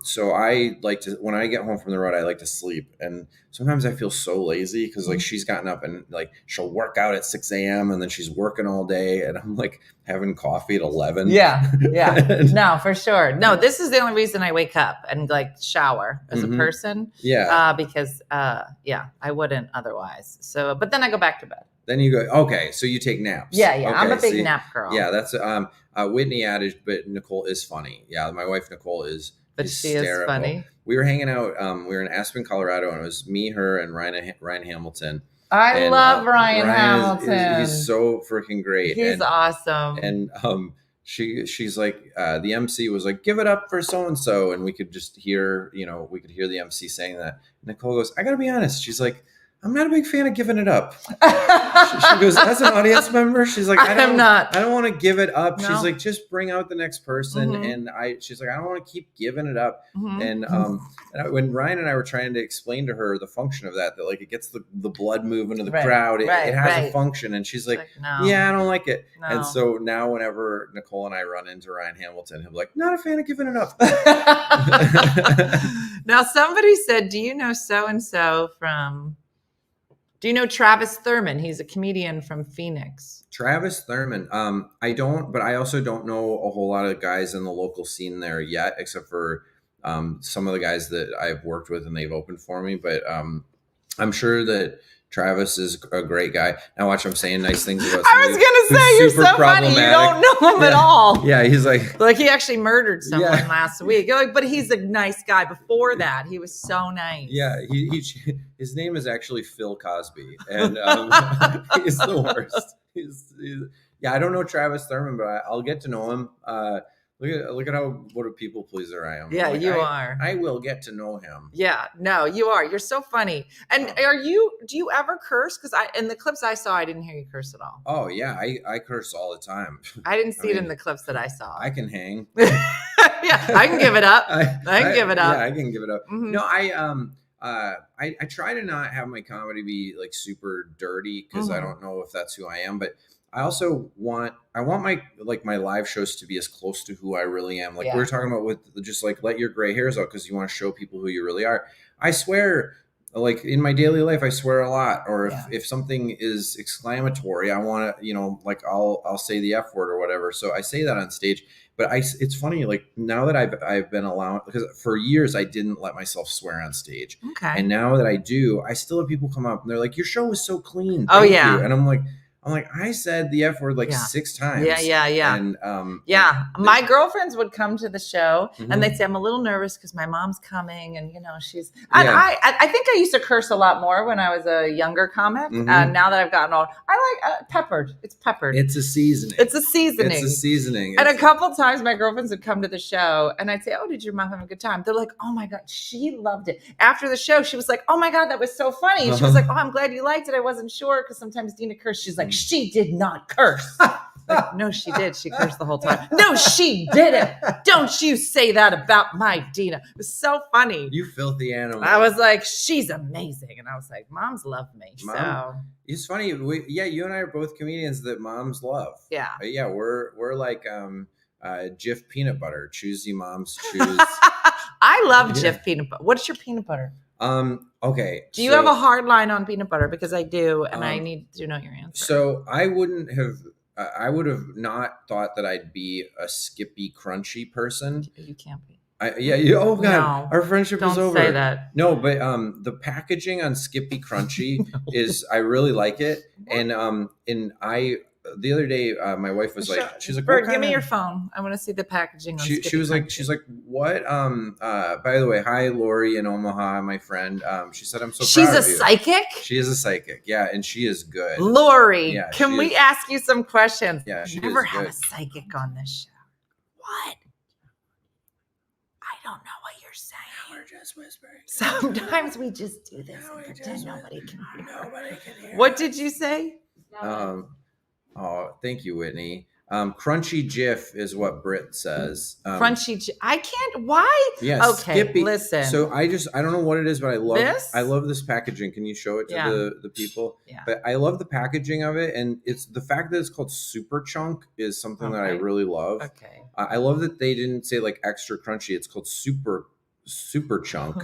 So I like to, when I get home from the road, I like to sleep. And sometimes I feel so lazy because like she's gotten up and like she'll work out at 6 a.m. and then she's working all day. And I'm like having coffee at 11. Yeah. And- No, for sure. No, this is the only reason I wake up and like shower as Mhm. a person. Yeah. Because I wouldn't otherwise. So, but then I go back to bed. Then you go, okay, so you take naps. Yeah. I'm a Okay, big see? nap girl. Yeah, that's Whitney added, but Nicole is funny. Yeah, my wife Nicole is But she is hysterical. funny. We were hanging out. We were in Aspen, Colorado, and it was me, her, and Ryan Hamilton. I And, love Ryan is- Hamilton. he's so freaking great. He's and, awesome. And she's like, the MC was like, give it up for so and so, and we could just hear, we could hear the MC saying that. Nicole goes, I gotta be honest. She's like, I'm not a big fan of giving it up. She goes, as an audience member, she's like, I I'm not. don't want to give it up. No. She's like, just bring out the next person. Mhm. And she's like, I don't want to keep giving it up. Mhm. And when Ryan and I were trying to explain to her the function of that like it gets the blood moving to the Right, crowd, it right, has a right. function. And she's like, no. yeah, I don't like it. No. And so now whenever Nicole and I run into Ryan Hamilton, he'll be like, not a fan of giving it up. Now, somebody said, do you know so-and-so do you know Travis Thurman? He's a comedian from Phoenix. Travis Thurman. I don't, but I also don't know a whole lot of guys in the local scene there yet, except for some of the guys that I've worked with and they've opened for me. But I'm sure that Travis is a great guy. Now watch, I'm saying nice things about I was somebody going to say, who's you're super so funny. You don't know him at Yeah. all. Yeah, he's like, Like, he actually murdered someone Yeah. last week. You're like, but he's a nice guy. Before that, he was so nice. yeah, his name is actually Phil Cosby, and he's the worst. Yeah, I don't know Travis Thurman, but I'll get to know him. Look at what a people pleaser I am. Yeah, Like, you are. I will get to know him. Yeah, no, you are. You're so funny. And do you ever curse? Because in the clips I saw, I didn't hear you curse at all. Oh yeah, I curse all the time. I didn't see it in mean, the clips that I saw. I can hang. Yeah, I can give it up. I can give it up. Yeah, I can give it up. Mhm. No, I try to not have my comedy be like super dirty because I Mhm. don't know if that's who I am, but I also want my live shows to be as close to who I really am. Like Yeah. we were talking about with just like let your gray hairs out because you want to show people who you really are. I swear, like in my daily life, I swear a lot. Or if something is exclamatory, I want to, like I'll say the F word or whatever. So I say that on stage. But it's funny, like now that I've been allowed, because for years I didn't let myself swear on stage. Okay. And now that I do, I still have people come up and they're like, your show was so clean. Oh, Thank yeah. you." And I'm like, I said the F word like Yeah. 6 times. Yeah. And Yeah, my girlfriends would come to the show Mhm. and they'd say, I'm a little nervous because my mom's coming and, she's, and Yeah. I think I used to curse a lot more when I was a younger comic. Mhm. Now that I've gotten old, I like peppered. It's peppered. it's a seasoning. It's a seasoning. It's a seasoning. And a It's- couple times my girlfriends would come to the show and I'd say, oh, did your mom have a good time? They're like, oh my God, she loved it. After the show, she was like, oh my God, that was so funny. And she was like, oh, I'm glad you liked it. I wasn't sure because sometimes Dina cursed. She's like, she did not curse. Like, no, she did. She cursed the whole time. No, she didn't. Don't you say that about my Dina. It was so funny. You filthy animal. I was like, she's amazing. And I was like, moms love me. Mom- So, It's funny. You and I are both comedians that moms love. yeah. Yeah, we're like Jif peanut butter. Choosy moms choose. I love Yeah. Jif peanut butter. What's your peanut butter? Okay. Do you so- have a hard line on peanut butter? Because I do, and I Um, need to know your answer. So I wouldn't have. I would have not thought that I'd be a Skippy Crunchy person. You can't be. Oh God, No, our friendship is Don't over. say that. No, but the packaging on Skippy Crunchy is I really like it, and I the other day my wife was like, she's like, Bert, what give me kind your of-" phone. I want to see the packaging. On She Skippy was like, Crunchy. she's like, what? By the way, hi Lori in Omaha, my friend. She said, I'm so She's proud a of you. psychic. She is a psychic, yeah, and she is good. Lori, Yeah, can she we is- ask you some questions? Yeah, she Never is have good. a psychic on this show. What? I don't know what you're saying. We're just whispering. Sometimes we just do this Now and we pretend just- nobody can hear. Nobody can hear. What did you say? Oh, thank you, Whitney. Crunchy Jif is what Britt says. Crunchy. I can't. Why? Yeah. Okay, Skippy. listen. So I don't know what it is, but I love This? I love this packaging. Can you show it to Yeah. the people? Yeah. But I love the packaging of it, and it's the fact that it's called Super Chunk is something that I Okay. really love. Okay. I love that they didn't say like extra crunchy. It's called Super Chunk.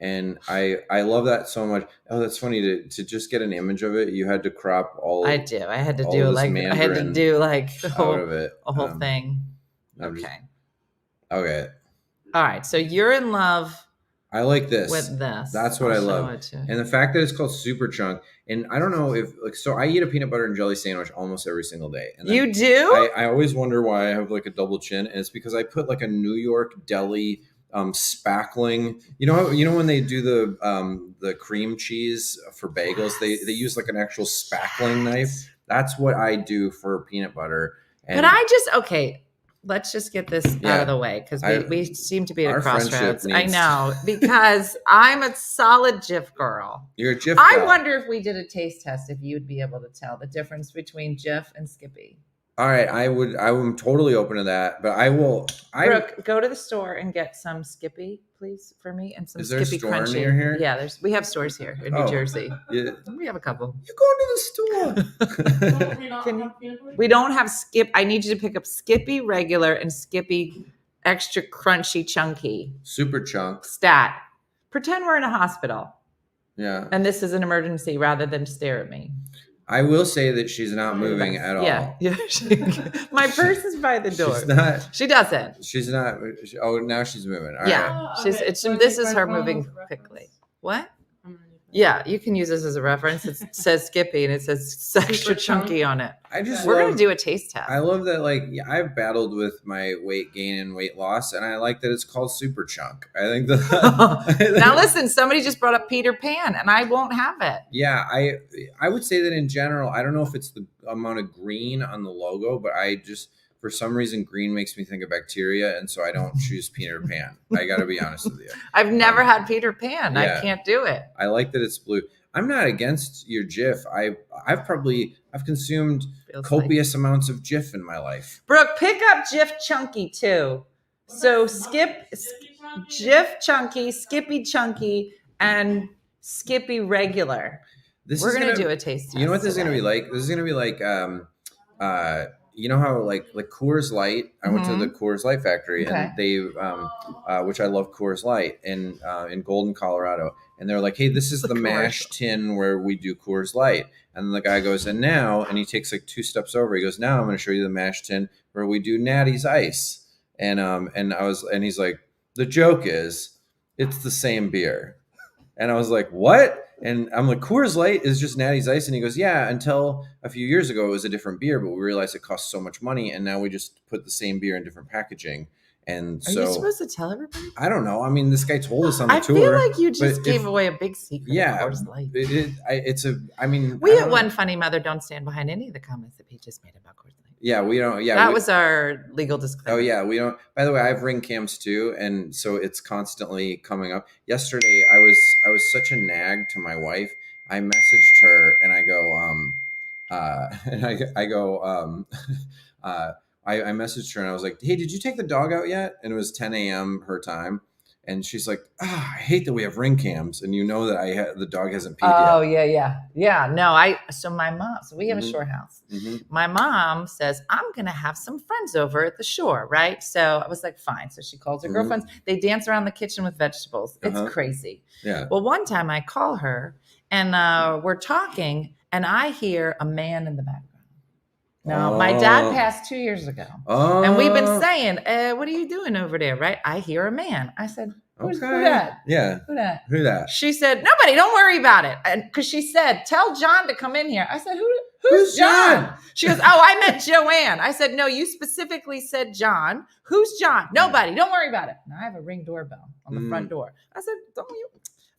And I love that so much. Oh, that's funny to just get an image of it. You had to crop all I do. I had to all do this like I had to Mandarin do like the out whole, of it. a whole thing. I'm just- Okay. Okay. All right. So you're in love I like this. with this. That's what I'll I show love. it to you. And the fact that it's called Super Chunk, and I don't know if like so I eat a peanut butter and jelly sandwich almost every single day. And then You do? I always wonder why I have like a double chin, and it's because I put like a New York deli spackling. You know when they do the cream cheese for bagels, they use like an actual spackling knife. That's what I do for peanut butter. And But I just okay. Let's just get this out Yeah. of the way because I- we seem to be at a our friendship crossroads. I needs- know because I'm a solid Jif girl. you're a Jif I gal. wonder if we did a taste test if you'd be able to tell the difference between Jif and Skippy. All right, I'm totally open to that, but I will. Brooke, go to the store and get some Skippy, please, for me, and some Is there a Skippy store Crunchy. near here? Yeah, we have stores here in New Oh. Jersey. You We have a couple. go to the store. Can you- We don't have Skip. I need you to pick up Skippy regular and Skippy extra crunchy chunky. Super Chunk. Stat. Pretend we're in a hospital Yeah. and this is an emergency rather than stare at me. I will say that she's not moving at all. Yeah. My purse is by the door. She's not. She doesn't. She's not. Oh, now she's moving. All Yeah. right. This is her moving quickly. What? Yeah, you can use this as a reference. It says Skippy and it says extra chunky on it. I just We're love, gonna do a taste test. I love that. Like I've battled with my weight gain and weight loss, and I like that it's called Super Chunk. I think that. Now listen, somebody just brought up Peter Pan, and I won't have it. Yeah, I would say that in general, I don't know if it's the amount of green on the logo, but I just for some reason green makes me think of bacteria, and so I don't choose Peter Pan. I got to be honest with you. I've never had Peter Pan. Yeah. I can't do it. I like that it's blue. I'm not against your Jif. I've consumed Feels copious amounts of Jif in my life. like. Brooke, pick up Jif Chunky too. So Jif Chunky, Skippy Chunky, and Skippy Regular. We're gonna do a taste test. You know what this is gonna be today. like? This is gonna be like you know how like Coors Light. I went to the Coors Light factory Mm-hmm. Okay. and they which I love Coors Light in Golden, Colorado. And they're like, hey, this is The the mash tin where we do Coors Light. And then the guy goes, and now, and he takes like 2 steps over. He goes, now I'm going to show you the mash tin where we do Natty's Ice. And he's like, the joke is, it's the same beer. And I was like, what? And I'm like, Coors Light is just Natty's Ice. And he goes, yeah, until a few years ago, it was a different beer, but we realized it costs so much money. And now we just put the same beer in different packaging. And Are so you supposed to tell everybody? I don't know. I mean, this guy told us on the I tour. feel like you but just if- gave away a big secret. Yeah, of Coors Light. it's a. I mean, We I at don't One know. Funny Mother don't stand behind any of the comments that Pete just made about Coors Light. Yeah, we don't. Yeah, That we- was our legal disclaimer. Oh yeah, we don't. By the way, I have ring cams too, and so it's constantly coming up. Yesterday, I was such a nag to my wife. I messaged her and I I messaged her and I was like, hey, did you take the dog out yet? And it was 10 a.m. her time. And she's like, I hate that we have ring cams. And you know that the dog hasn't peed Oh yet. yeah. No, my mom. So we have a Mhm. shore house. Mhm. My mom says, I'm going to have some friends over at the shore, right? So I was like, fine. So she calls her Mhm. girlfriends. They dance around the kitchen with vegetables. It's Uh-huh. crazy. Yeah. Well, one time I call her and we're talking and I hear a man in the background. No, my dad passed 2 years ago. Oh, And we've been saying, what are you doing over there? Right? I hear a man. I said, who that? Yeah. Who that? Who that? She said, nobody, don't worry about it. And because she said, tell John to come in here. I said, who's John? She goes, oh, I meant Joanne. I said, no, you specifically said John. Who's John? Nobody, don't worry about it. And I have a Ring doorbell on the front door. I said, don't you?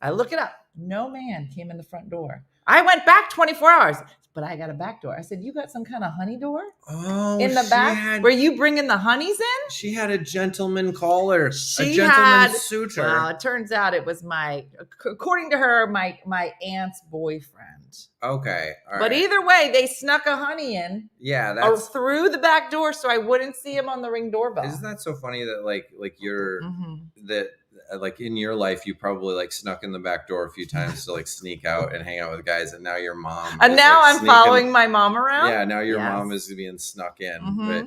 I look it up. No man came in the front door. I went back 24 hours, but I got a back door. I said, you got some kind of honey door in the back where you bring in the honeys in? She had a gentleman caller, a She gentleman had, suitor. well, it turns out it was according to her, my aunt's boyfriend. Okay. All But right. either way, they snuck a honey in Yeah, that's through the back door so I wouldn't see him on the Ring doorbell. isn't that so funny that like you're Mhm. that like in your life you probably like snuck in the back door a few times to like sneak out and hang out with guys, and now your mom And is, now like, I'm sneaking- following my mom around. Yeah, now your Yes. mom is being snuck in. Mhm. But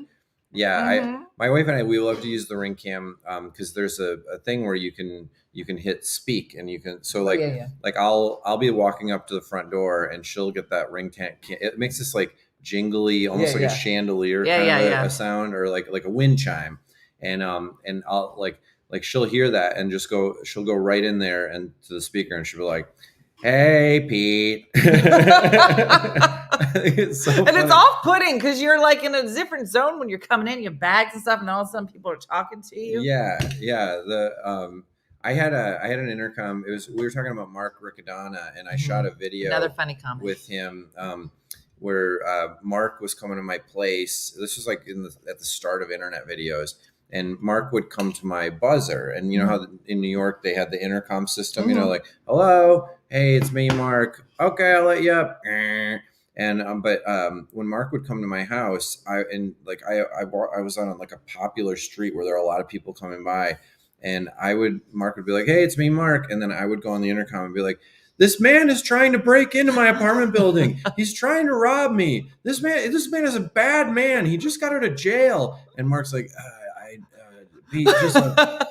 yeah, Mhm. my wife and I, we love to use the Ring Cam because there's a thing where you can hit speak and you can like yeah. like I'll be walking up to the front door and she'll get that Ring Cam. It makes this like jingly, almost like yeah. a chandelier Yeah, kind of yeah. a sound, or like a wind chime, and I'll like she'll hear that and she'll go right in there and to the speaker and she'll be like, "Hey, Pete." It's so And funny. it's off-putting because you're like in a different zone when you're coming in, your bags and stuff, and all of a sudden people are talking to you. Yeah. The I had an intercom. We were talking about Mark Riccadonna, and I shot a video Another funny comment with him where Mark was coming to my place. This was like at the start of internet videos, and Mark would come to my buzzer. And you know how in New York they had the intercom system, you know, like, "Hello, hey, it's me, Mark. Okay, I'll let you up." And but when Mark would come to my house, I was on like a popular street where there are a lot of people coming by, and Mark would be like, "Hey, it's me, Mark," and then I would go on the intercom and be like, "This man is trying to break into my apartment building. He's trying to rob me. This man is a bad man. He just got out of jail." And Mark's like, "Pete, just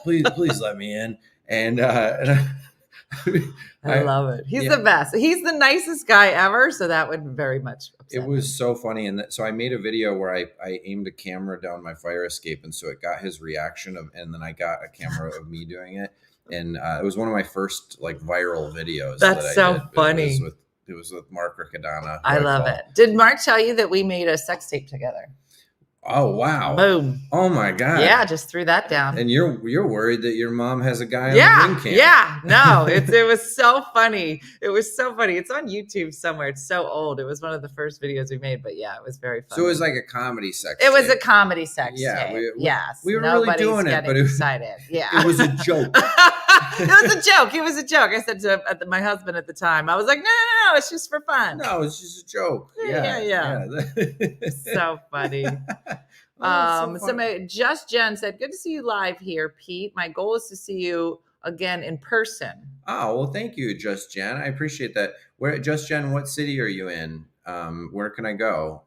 please let me in." And I love it. He's yeah. the best. He's the nicest guy ever. So that would very much upset It was so funny. And so I made a video where I aimed a camera down my fire escape. And so it got his reaction and then I got a camera of me doing it. And it was one of my first like viral videos. That's that I so did. funny. It was with Mark Riccadonna. I love it. Did Mark tell you that we made a sex tape together? Oh, wow. Boom. Oh my God. Yeah, just threw that down. And you're worried that your mom has a guy on Yeah, the ring cam. yeah. No, it was so funny. It was so funny. It's on YouTube somewhere. It's so old. It was one of the first videos we made, but yeah, it was very funny. So it was like a comedy sex It was a tape. comedy sex Yeah, tape. we- Yes. we were really Nobody's doing it, getting but it was- excited. Yeah. It was a joke. It was a joke. It was a joke. I said to my husband at the time, I was like, no, it's just for fun. No, it's just a joke. Yeah. So funny. Just Jen said, good to see you live here, Pete. My goal is to see you again in person. Oh, well, thank you, Just Jen. I appreciate that. Just Jen, what city are you in? Where can I go?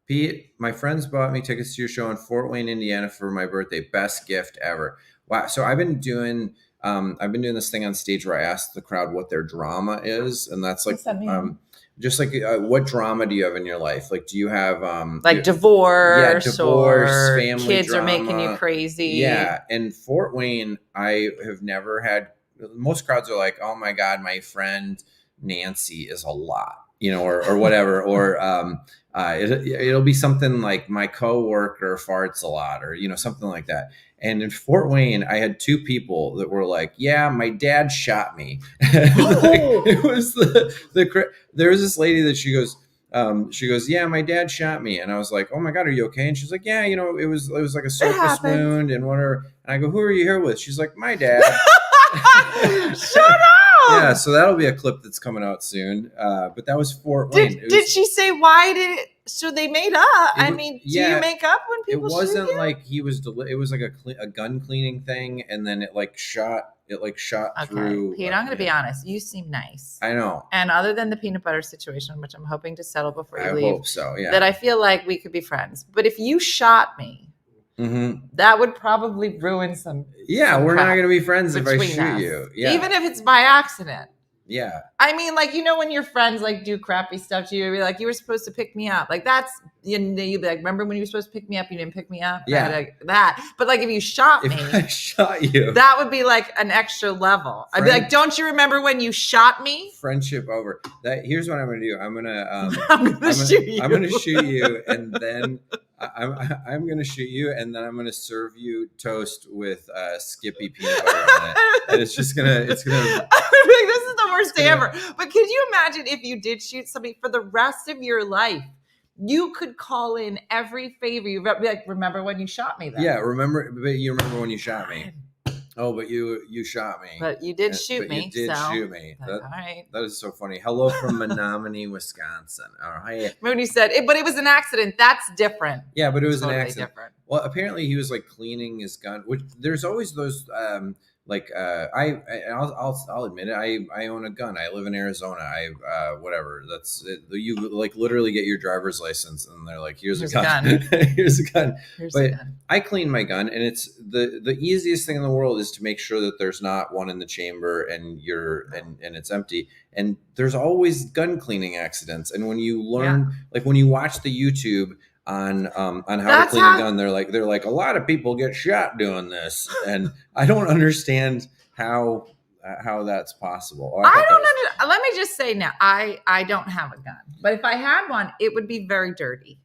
Pete, my friends bought me tickets to your show in Fort Wayne, Indiana for my birthday. Best gift ever. Wow. So I've been doing this thing on stage where I ask the crowd what their drama is. And that's like, What's that mean? just like what drama do you have in your life? Like, do you have divorce or family kids drama. are making you crazy? Yeah. And Fort Wayne, I have never had, most crowds are like, "Oh my God, my friend Nancy is a lot," or whatever. Or it'll be something like my coworker farts a lot, or, something like that. And in Fort Wayne, I had two people that were like, "Yeah, my dad shot me." It was there was this lady that she goes, "Yeah, my dad shot me." And I was like, "Oh my God, are you okay?" And she's like, "Yeah, it was like a surface wound and whatever." And I go, "Who are you here with?" She's like, "My dad." Shut up. Yeah, so that'll be a clip that's coming out soon. But that was Fort Wayne. Did she say why did it? So they made up. Do you make up when It people shoot wasn't you? like he was. It was like a gun cleaning thing, and then it shot through. Pete, I'm going to be honest. You seem nice. I know. And other than the peanut butter situation, which I'm hoping to settle before you I leave, hope so. Yeah. that I feel like we could be friends. But if you shot me, that would probably ruin some. Yeah, some we're not crap going to be friends if I between shoot us. you. Yeah. Even if it's by accident. Yeah. I mean, like, when your friends like do crappy stuff to you, you're like, you were supposed to pick me up. Like you'd be like, remember when you were supposed to pick me up, you didn't pick me up? Yeah. Like that. But like if you shot me, If I shot you, that would be like an extra level. I'd be like, don't you remember when you shot me? friendship over. Here's what I'm gonna do. I'm gonna shoot you. I'm gonna shoot you, and then I'm gonna shoot you, and then I'm gonna serve you toast with Skippy peanut butter on it, and it's gonna. I'd be like, this is the worst day ever. But could you imagine if you did shoot somebody for the rest of your life? You could call in every favor. You'd be like, remember when you shot me then? Yeah, but you remember when you shot me. Oh, but you shot me. But you did shoot but me. You did so. shoot me. All right. That is so funny. Hello from Menominee, Wisconsin. All right. When you said it, but it was an accident. That's different. Yeah, but it was Totally an accident. different. Well, apparently he was like cleaning his gun. Which there's always those I'll admit it. I own a gun. I live in Arizona. Whatever. That's it. You like literally get your driver's license and they're like, here's a gun. Here's a gun. But I clean my gun, and it's the easiest thing in the world is to make sure that there's not one in the chamber and and it's empty. And there's always gun cleaning accidents. And when you learn, like when you watch the YouTube on how to clean a gun, they're like a lot of people get shot doing this, and I don't understand how that's possible. I don't understand. Let me just say now, I don't have a gun, but if I had one, it would be very dirty.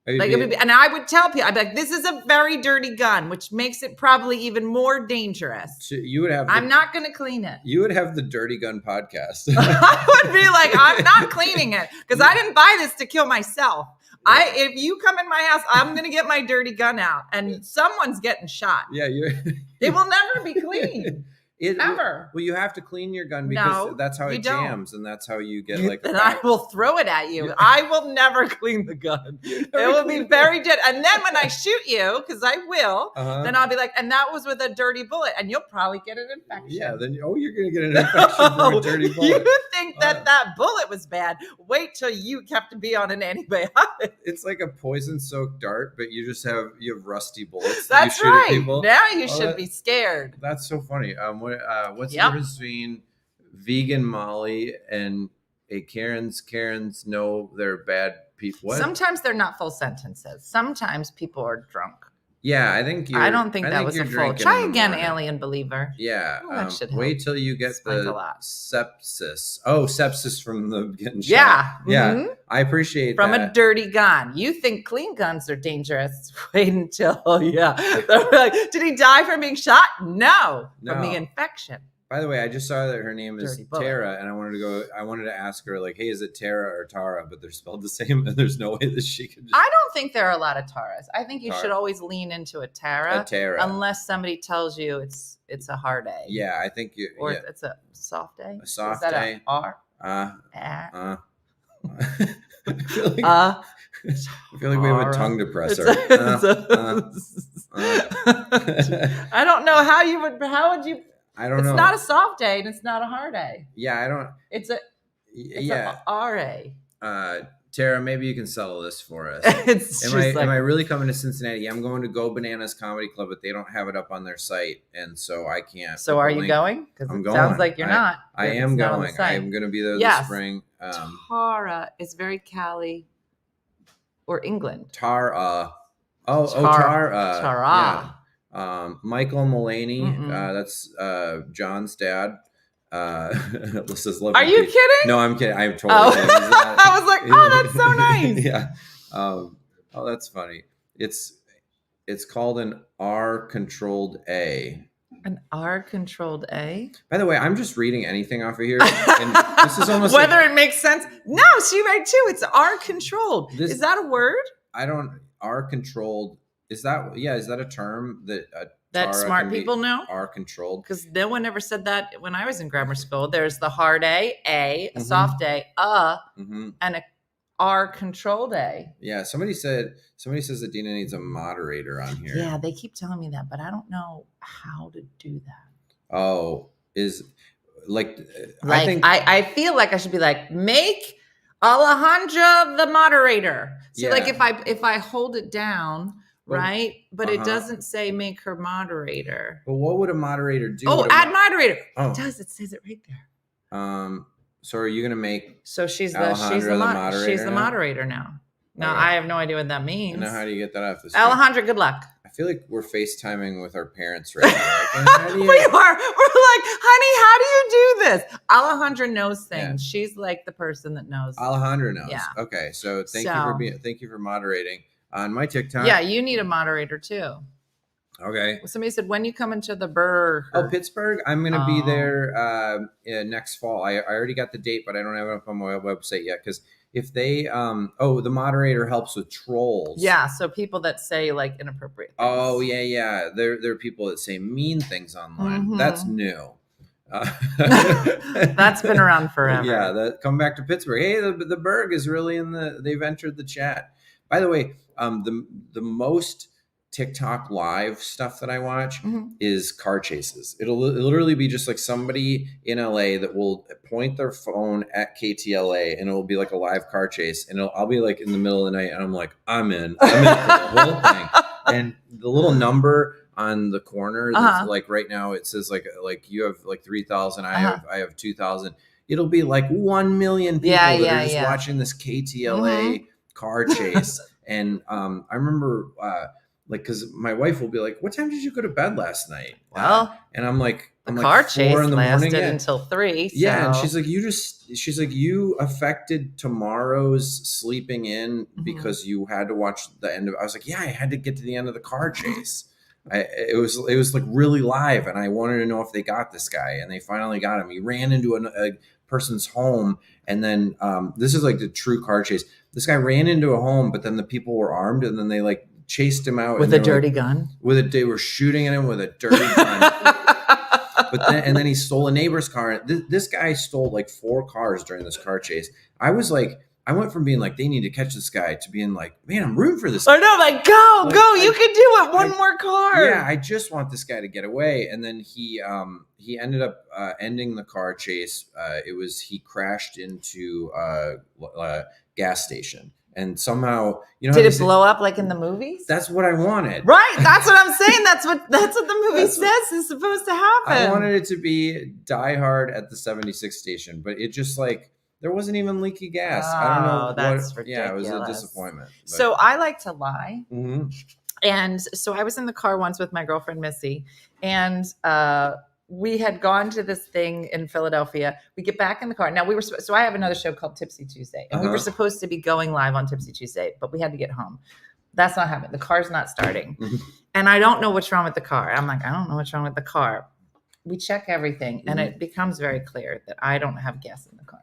Like it would be, and I would tell people, I'd be like, this is a very dirty gun, which makes it probably even more dangerous. So you would have. I'm not going to clean it. You would have the Dirty Gun podcast. I would be like, I'm not cleaning it because I didn't buy this to kill myself. If you come in my house, I'm going to get my dirty gun out, and someone's getting shot. Yeah, It will never be clean. Ever. Well, you have to clean your gun because that's how it jams, and that's how you get like. And I will throw it at you. I will never clean the gun. It will be very dead. And then when I shoot you, because I will, then I'll be like, and that was with a dirty bullet, and you'll probably get an infection. Yeah. Then you're gonna get an infection from a dirty bullet. You think that bullet was bad? Wait till you have to be on an antibiotic. It's like a poison-soaked dart, but you have rusty bullets. That's you shoot right. at people. Now you should be scared. That's so funny. What's the difference between vegan Molly and a Karens know they're bad people? What? Sometimes they're not full sentences. Sometimes people are drunk. Yeah, I don't think that was a full. Try again, alien believer. Yeah. That should help. Wait till you get Explains the a lot. sepsis. Oh, sepsis from the getting shot. Yeah. Yeah. Mhm. I appreciate from that. a dirty gun. You think clean guns are dangerous? Wait until they're like, did he die from being shot? No, from the infection. By the way, I just saw that her name is Dirty bullet. Tara, and I wanted to ask her like, hey, is it Tara or Tara? But they're spelled the same, and there's no way that she could. I don't think there are a lot of Taras. I think you should always lean into a Tara. A Tara. Unless somebody tells you it's a hard A. Yeah, I think you. Or it's a soft A. A soft is that A. A R? I feel like, I I feel like we have a tongue depressor. I don't know how you would. How would you? I don't know. It's not a soft A and it's not a hard A. Yeah, I don't. It's a RA. Tara, maybe you can settle this for us. Am I really coming to Cincinnati? Yeah, I'm going to Go Bananas Comedy Club, but they don't have it up on their site, and so I can't. So are you going? Because it going. sounds like you're not. I am going. I'm going to be there this spring. Tara is very Cali or England. Tara. Tara. Yeah. Michael Mullaney. That's John's dad. This is Are you kidding? No, I'm kidding. I'm totally kidding. I was like, oh, that's so nice. Yeah. Oh, that's funny. It's called an R-controlled A. An R-controlled A? By the way, I'm just reading anything off of here. And this is almost whether it makes sense. No, she right too. It's R-controlled. Is that a word? R-controlled. Is that a term that smart people know? R-controlled? Because no one ever said that when I was in grammar school. There's the hard A, a soft A, and a R-controlled A. Yeah, somebody says that Dina needs a moderator on here. Yeah, they keep telling me that, but I don't know how to do that. Oh, I feel like I should be like, make Alejandra the moderator. So like if I hold it down, right? But it doesn't say make her moderator. But what would a moderator do? Oh, add moderator. Oh. It does. It says it right there. So are you gonna make? So she's the Alejandra the moderator she's the now? moderator now. No, Okay. I have no idea what that means. And now how do you get that off the screen? Alejandra, good luck. I feel like we're FaceTiming with our parents right now. Like, how do We you- are. We're like, honey, how do you do this? Alejandra knows things. She's like the person that knows. Alejandra knows. Yeah. Okay, so thank So- you for moderating on my TikTok. Yeah, you need a moderator too. Okay. Somebody said, when you come into the Burr. Oh, Pittsburgh. I'm gonna be Oh. there next fall. I already got the date, but I don't have it up on my website yet because if they the moderator helps with trolls. Yeah, so people that say like inappropriate things. Oh yeah. There are people that say mean things online. Mhm. That's new. That's been around forever. Yeah, come back to Pittsburgh. Hey, the Berg is really they've entered the chat. By the way, the most TikTok live stuff that I watch Mhm. is car chases. It'll literally be just like somebody in LA that will point their phone at KTLA and it'll be like a live car chase. And I'll be like in the middle of the night and I'm like, I'm in for the whole thing. And the little number on the corner that's like right now it says like you have like 3,000, I have 2,000. It'll be like 1 million people that are just watching this KTLA car chase. And I remember like because my wife will be like, what time did you go to bed last night? Well, and I'm like, the car chase 4 in the lasted morning. until 3. So. Yeah, and she's like, you affected tomorrow's sleeping in because you had to watch the end of. I was like, yeah, I had to get to the end of the car chase. It was like really live, and I wanted to know if they got this guy, and they finally got him. He ran into a person's home, and then this is like the true car chase. This guy ran into a home, but then the people were armed, and then they like chased him out with a dirty gun. They were shooting at him with a dirty gun. But then he stole a neighbor's car. This guy stole like 4 cars during this car chase. I went from being like, they need to catch this guy to being like, man, I'm rooting for this guy. I know, like, go, you can do it. One more car. Yeah, I just want this guy to get away. And then he ended up ending the car chase. He crashed into a gas station. And somehow, did it blow up like in the movies? That's what I wanted. Right. That's what I'm saying. That's what the movie says is supposed to happen. I wanted it to be Die Hard at the 76 station, but it just like there wasn't even leaky gas. I don't know. That's ridiculous. Yeah, it was a disappointment. But. So I like to lie. Mm-hmm. And so I was in the car once with my girlfriend, Missy, and we had gone to this thing in Philadelphia. We get back in the car. Now so I have another show called Tipsy Tuesday, and we were supposed to be going live on Tipsy Tuesday, but we had to get home. That's not happening. The car's not starting. And I don't know what's wrong with the car. I'm like, I don't know what's wrong with the car. We check everything, and it becomes very clear that I don't have gas in the car.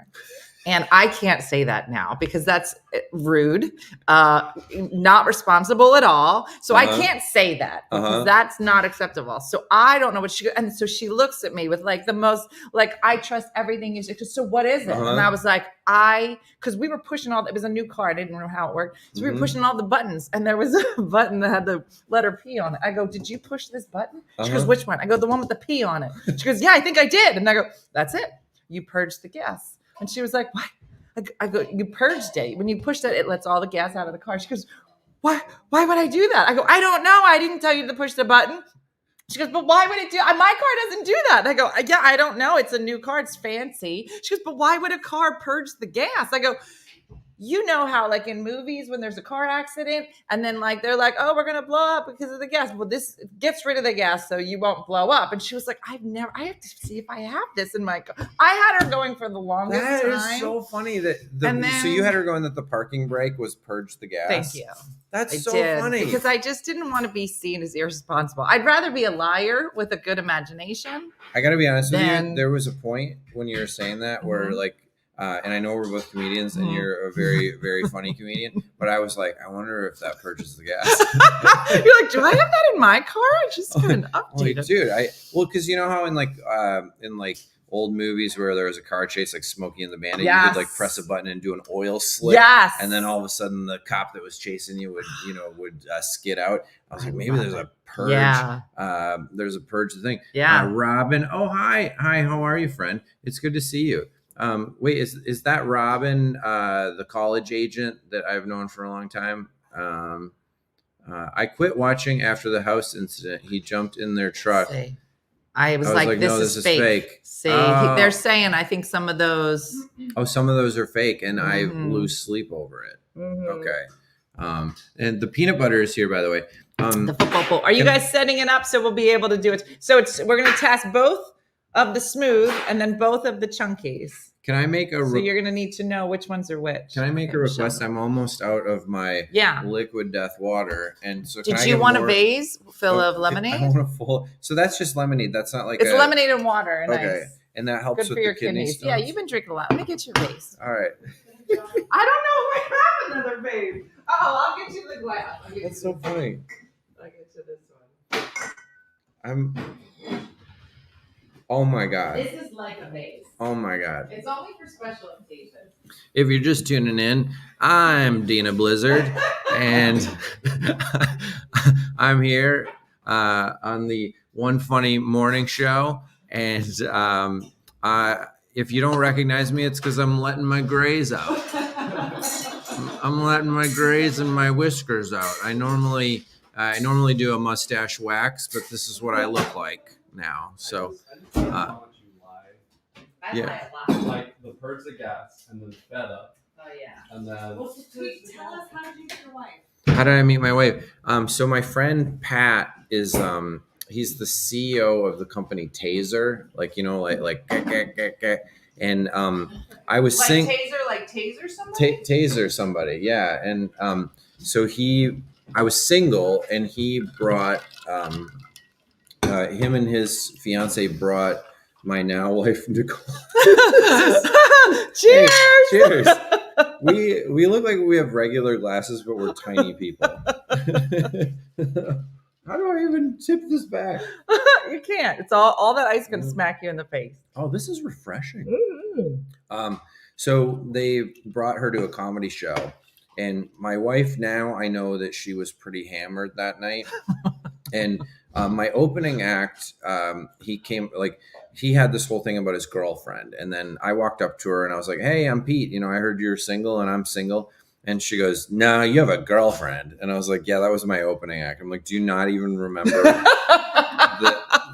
And I can't say that now because that's rude, not responsible at all. So I can't say that because that's not acceptable. So I don't know what and so she looks at me with like the most, like, I trust everything you say. So what is it? And I was like, because we were pushing it was a new car. I didn't know how it worked. So we were pushing all the buttons and there was a button that had the letter P on it. I go, did you push this button? She goes, which one? I go, the one with the P on it. She goes, yeah, I think I did. And I go, that's it. You purged the gas. And she was like, what? I go, you purged it. When you push that, it lets all the gas out of the car. She goes, why would I do that? I go, I don't know. I didn't tell you to push the button. She goes, but why would it do? My car doesn't do that. And I go, yeah, I don't know. It's a new car. It's fancy. She goes, but why would a car purge the gas? I go, you know how like in movies when there's a car accident and then like they're like, oh, we're going to blow up because of the gas. Well, this gets rid of the gas so you won't blow up. And she was like, I have to see if I have this in my car. I had her going for the longest time. That is so funny that so you had her going that the parking brake was purge the gas. Thank you. That's funny. Because I just didn't want to be seen as irresponsible. I'd rather be a liar with a good imagination. I got to be honest with you. There was a point when you were saying that where like, and I know we're both comedians and you're a very, very funny comedian, but I was like, I wonder if that purges the gas. You're like, do I have that in my car? I just couldn't update it. Dude, because you know how in like old movies where there was a car chase like Smokey and the Bandit, you could like press a button and do an oil slick. Yes. And then all of a sudden the cop that was chasing you would skid out. I was like, maybe there's a purge. Yeah. There's a purge thing. Yeah. Robin. Oh, hi. How are you, friend? It's good to see you. Wait, is that Robin, the college agent that I've known for a long time? I quit watching after the house incident. He jumped in their truck. I was I was like, like, this no, is this is fake. fake. See, Oh. they're saying I think some of those. Oh, some of those are fake, and I Mhm. lose sleep over it. Mhm. Okay. And the peanut butter is here, by the way. The football bowl. Are you Can- guys setting it up so we'll be able to do it? So we're going to test both of the smooth and then both of the chunkies. Can I make a So you're going to need to know which ones are which. Can I make Okay, a request? Michelle. I'm almost out of my Yeah. liquid death water, and so can Did I you get want more- a vase full Oh, of lemonade? I want a full. So that's just lemonade. That's not like It's a, lemonade and water. Okay, Nice. and that helps Good with for your the kidney kidneys. stones. Yeah, you've been drinking a lot. Let me get you a vase. All right. I don't know if I have another vase. Oh, I'll get you the glass. That's so funny. I'll get you this one. I'm. Oh my god. This is like a vase. Oh my god. It's only for special occasions. If you're just tuning in, I'm Dina Blizzard, and I'm here on the One Funny Morning Show. And if you don't recognize me, it's because I'm letting my grays out. I'm letting my grays and my whiskers out. I normally do a mustache wax, but this is what I look like now. So I Yeah. lie a lot. Like the Birds of Gas and then Feta Oh yeah. and then Tell us, how did you get your wife? how did I meet my wife? So my friend Pat is he's the CEO of the company Taser, like and I was Like taser somebody? Taser somebody, yeah, and so I was single, and he brought him and his fiance brought my now wife Nicole. Cheers. Hey, cheers. We look like we have regular glasses, but we're tiny people. How do I even tip this back? You can't. It's all that ice gonna smack you in the face. Oh, this is refreshing. So they brought her to a comedy show, and my wife, now I know that she was pretty hammered that night. And my opening act, he had this whole thing about his girlfriend, and then I walked up to her and I was like, "Hey, I'm Pete. You know, I heard you're single and I'm single." And she goes, "No, you have a girlfriend." And I was like, "Yeah, that was my opening act." I'm like, "Do you not even remember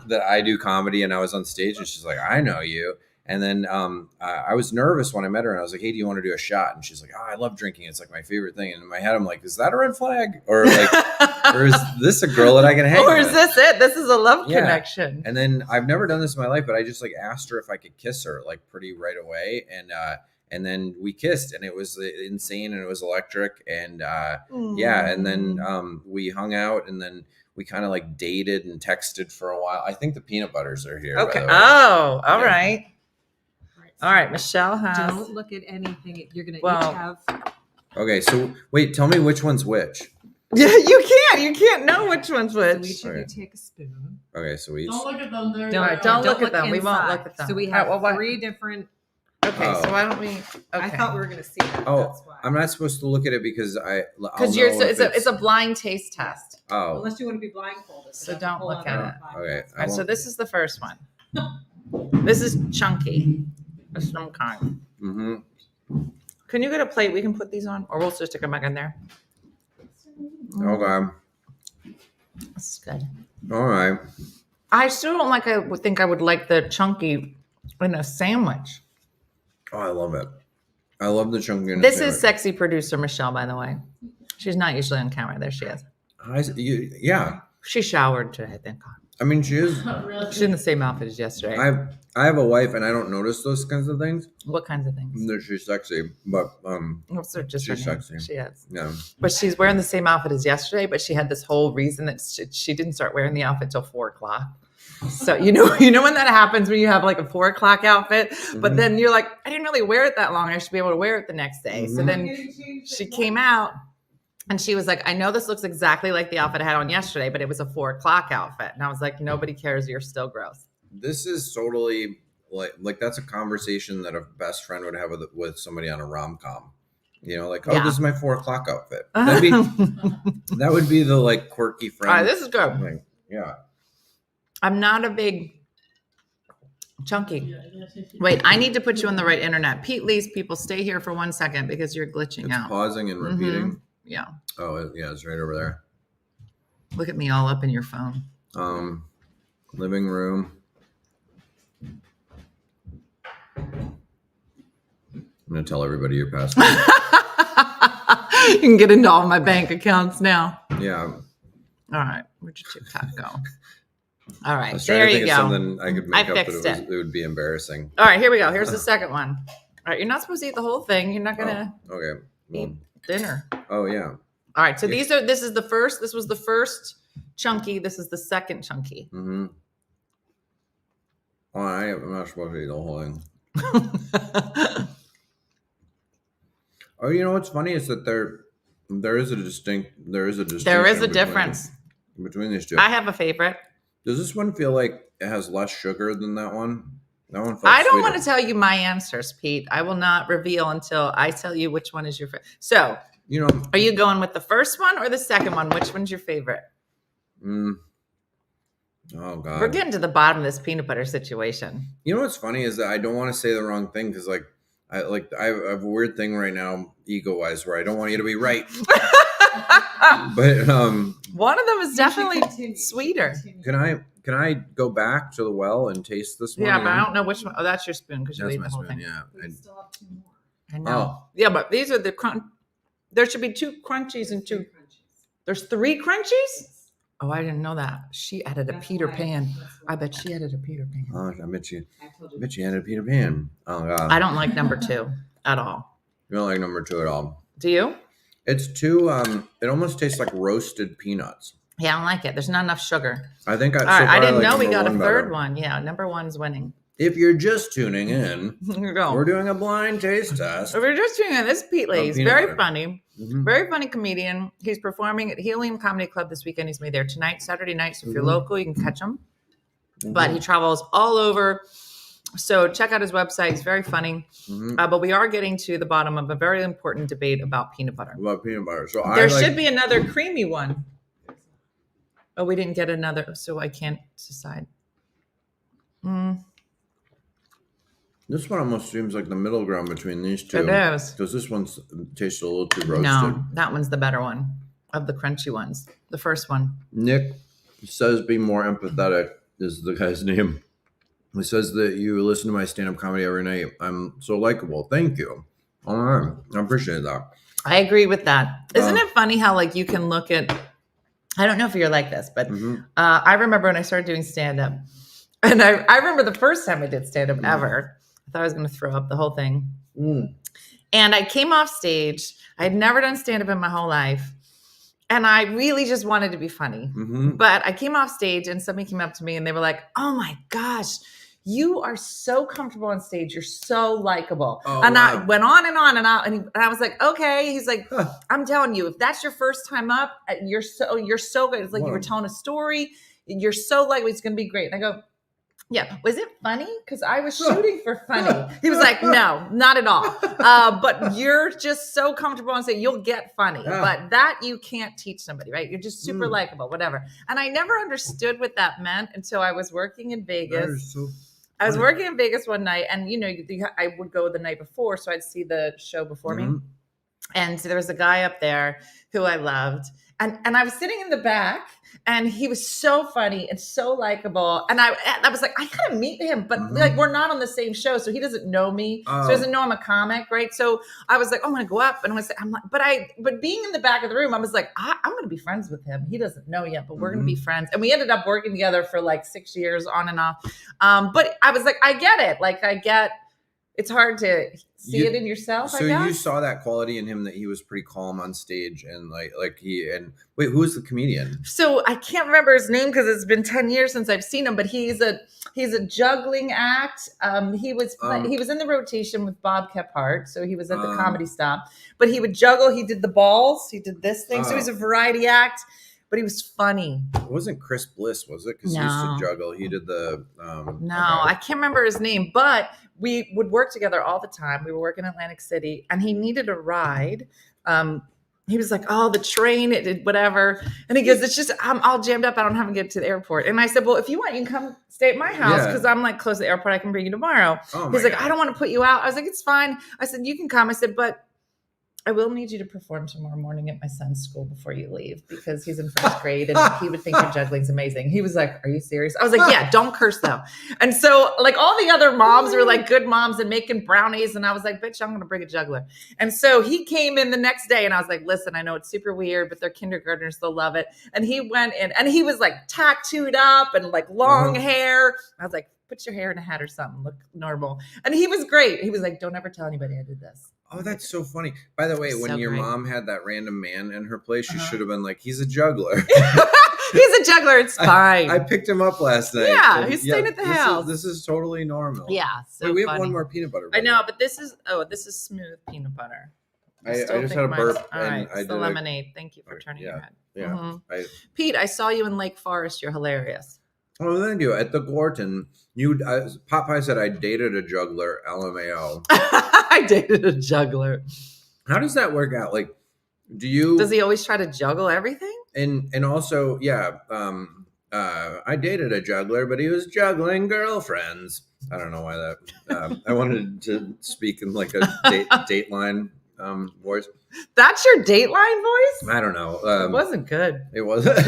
that I do comedy and I was on stage?" And she's like, "I know you." And then I was nervous when I met her, and I was like, "Hey, do you want to do a shot?" And she's like, "Oh, I love drinking. It's like my favorite thing." And in my head, I'm like, "Is that a red flag, or is this a girl that I can hang Or with?" is this it? This is a love Yeah. connection. And then I've never done this in my life, but I just like asked her if I could kiss her like pretty right away, and then we kissed, and it was insane, and it was electric, and yeah, and then we hung out, and then we kind of like dated and texted for a while. I think the peanut butters are here. by Okay. the way. Oh, all Yeah. right. All right. Michelle has. Don't look at anything. You're gonna Well- each have. Okay, so wait, tell me which one's which. Yeah, you can't. You can't know which one's So which. each of you Okay. take a spoon. Okay, so we each. don't look at them. There. All right, don't look at them. We won't look at them. So we All have right, well, what- 3 different. Okay, Oh. so why don't we? Okay. I thought we were gonna see that. Oh, That's why. I'm not supposed to look at it because because you're so, it's a blind taste test. oh, Unless you want to be blindfolded. So that's a don't whole look at other it. vibe. okay. All right, so this is the first one. This is chunky of some kind. Mm-hmm. Can you get a plate we can put these on, or we'll just stick them back in there? Okay. This is good. All right. I still don't like. I would think I would like the chunky in a sandwich. Oh, I love it. I love the chunky. in a This sandwich. is sexy producer Michelle, by the way. She's not usually on camera. There she is. Yeah. She showered today, I think. I mean, she is. She's in the same outfit as yesterday. I have a wife, and I don't notice those kinds of things. What kinds of things? That she's sexy, but What's her, just her She's name? sexy. She is. yeah. But she's wearing the same outfit as yesterday, but she had this whole reason that she didn't start wearing the outfit till 4:00. So you know when that happens when you have like a 4:00 outfit, but Mhm. then you're like, I didn't really wear it that long. I should be able to wear it the next day. So Mhm. then she came out and she was like, I know this looks exactly like the outfit I had on yesterday, but it was a 4:00 outfit. And I was like, nobody cares. You're still gross. This is totally like that's a conversation that a best friend would have with somebody on a rom-com. You know, like, oh, Yeah. this is my 4:00 outfit. That would be the like quirky friend. All right, this is good. Like, yeah. I'm not a big chunky. Wait, I need to put you on the right internet. Pete Lee's people, stay here for 1 second because you're glitching It's out. pausing and repeating. Yeah. Oh, yeah, it's right over there. Look at me all up in your phone. Living room. I'm gonna tell everybody your password. You can get into all my bank accounts now. Yeah. All right. Where'd your TikTok go? All I right. was trying There to you think of go. something I could make up, but fixed it would be embarrassing. All right. Here we go. Here's the second one. All right. You're not supposed to eat the whole thing. You're not going to Okay. Well, eat dinner. oh yeah. All right. So this was the first chunky. This is the second chunky. Mm-hmm. Oh, I'm not supposed to eat the whole thing. Oh, you know what's funny is that there is a difference between these two. I have a favorite. Does this one feel like it has less sugar than that one? That one. I don't want to tell you my answers, Pete. I will not reveal until I tell you which one is your favorite. So, You know. are you going with the first one or the second one? Which one's your favorite? Oh God. We're getting to the bottom of this peanut butter situation. You know what's funny is that I don't want to say the wrong thing because I have a weird thing right now, ego wise, where I don't want you to be right. But one of them is definitely sweeter. can I go back to the well and taste this one? Yeah, but I again? don't know which one. Oh, that's your spoon because you That's ate my the whole spoon. thing. Yeah. We still have 2 more. I know. Yeah, but these are the crunch. There should be 2 crunchies and 2. There's 3 crunchies? Oh, I didn't know that. She added a Peter Pan. I bet she added a Peter Pan. Oh, I bet you added Peter Pan. Oh God. I don't like number 2 at all. You don't like number 2 at all. Do you? It's too. It almost tastes like roasted peanuts. Yeah, I don't like it. There's not enough sugar. I think. All right, I didn't know we got a third one. Yeah, number 1's winning. If you're just tuning in, Here we go. we're doing a blind taste test. If you're just tuning in, this is Pete Lee. He's peanut very butter. funny. Mhm. Very funny comedian. He's performing at Helium Comedy Club this weekend. He's made there tonight, Saturday night. So if you're Mhm. local, you can catch him. But he travels all over. So check out his website. He's very funny. Mhm. But we are getting to the bottom of a very important debate about peanut butter. Love peanut butter. So There should be another creamy one. Oh, we didn't get another, so I can't decide. This one almost seems like the middle ground between these two. It is. Because this one tastes a little too roasted. No, that one's the better one of the crunchy ones. The first one. Nick says be more empathetic is the guy's name. He says that you listen to my stand-up comedy every night. I'm so likable. Thank you. All right. I appreciate that. I agree with that. Isn't it funny how like you can look at, I don't know if you're like this, but I remember when I started doing stand-up, and I remember the first time I did stand-up ever. I thought I was going to throw up the whole thing. And I came off stage. I had never done stand-up in my whole life. And I really just wanted to be funny. But I came off stage and somebody came up to me and they were like, oh my gosh, you are so comfortable on stage. You're so likable. Oh, and wow. I went on and on and I was like, okay. He's like, I'm telling you, if that's your first time up, you're so good. It's like you were telling a story. You're so likable. It's going to be great. And I go, yeah. Was it funny? Because I was shooting for funny. He was like, no, not at all. But you're just so comfortable and say you'll get funny. But that you can't teach somebody, right? You're just super likable, whatever. And I never understood what that meant until I was working in Vegas. I was working in Vegas one night, and you know, I would go the night before, so I'd see the show before me. And so there was a guy up there who I loved. And I was sitting in the back, and he was so funny and so likable. And I was like, I gotta meet him, but like we're not on the same show, so he doesn't know me. So he doesn't know I'm a comic, right? So I was like, I'm gonna go up, and I'm like, but being in the back of the room, I was like, I'm gonna be friends with him. He doesn't know yet, but we're gonna be friends. And we ended up working together for like 6 years on and off. But I was like, I get it. Like it's hard to see it in yourself. So you saw that quality in him that he was pretty calm on stage and wait, who was the comedian? So I can't remember his name because it's been 10 years since I've seen him, but he's a juggling act. He was in the rotation with Bob Kephart, so he was at the Comedy Stop. But he would juggle. He did the balls. He did this thing. So he's a variety act. But he was funny. It wasn't Chris Bliss, was it? Because he used to juggle. He did the I can't remember his name, but we would work together all the time. We were working in Atlantic City, and he needed a ride. He was like, oh, the train, it did whatever. And he goes, it's just, I'm all jammed up. I don't have to get to the airport. And I said, well, if you want, you can come stay at my house because I'm like close to the airport. I can bring you tomorrow. He's like, I don't want to put you out. I was like, it's fine. I said, you can come. I said, but I will need you to perform tomorrow morning at my son's school before you leave because he's in first grade and he would think your juggling's amazing. He was like, are you serious? I was like, yeah, don't curse though. And so like all the other moms were like good moms and making brownies. And I was like, bitch, I'm going to bring a juggler. And so he came in the next day and I was like, listen, I know it's super weird, but they're kindergartners. They'll love it. And he went in and he was like tattooed up and like long hair. I was like, put your hair in a hat or something, look normal. And he was great. He was like, don't ever tell anybody I did this. Oh, that's so funny. By the way, when your mom had that random man in her place, she should have been like, he's a juggler. He's a juggler. It's fine. I picked him up last night. Yeah, he's staying at the house. This is totally normal. Yeah. So Wait, we have funny. one more peanut butter. I know, but this is smooth peanut butter. I still just think had a mine's- burp. All and right, I it's the did lemonade. Thank you for turning your head. Yeah. Mhm. Pete, I saw you in Lake Forest. You're hilarious. Oh, thank you. At the Gorton, Popeye said I dated a juggler, LMAO. I dated a juggler. How does that work out? Like, Does he always try to juggle everything? And also, yeah, I dated a juggler, but he was juggling girlfriends. I don't know why that. I wanted to speak in like a Dateline voice. That's your Dateline voice? I don't know. It wasn't good. It wasn't.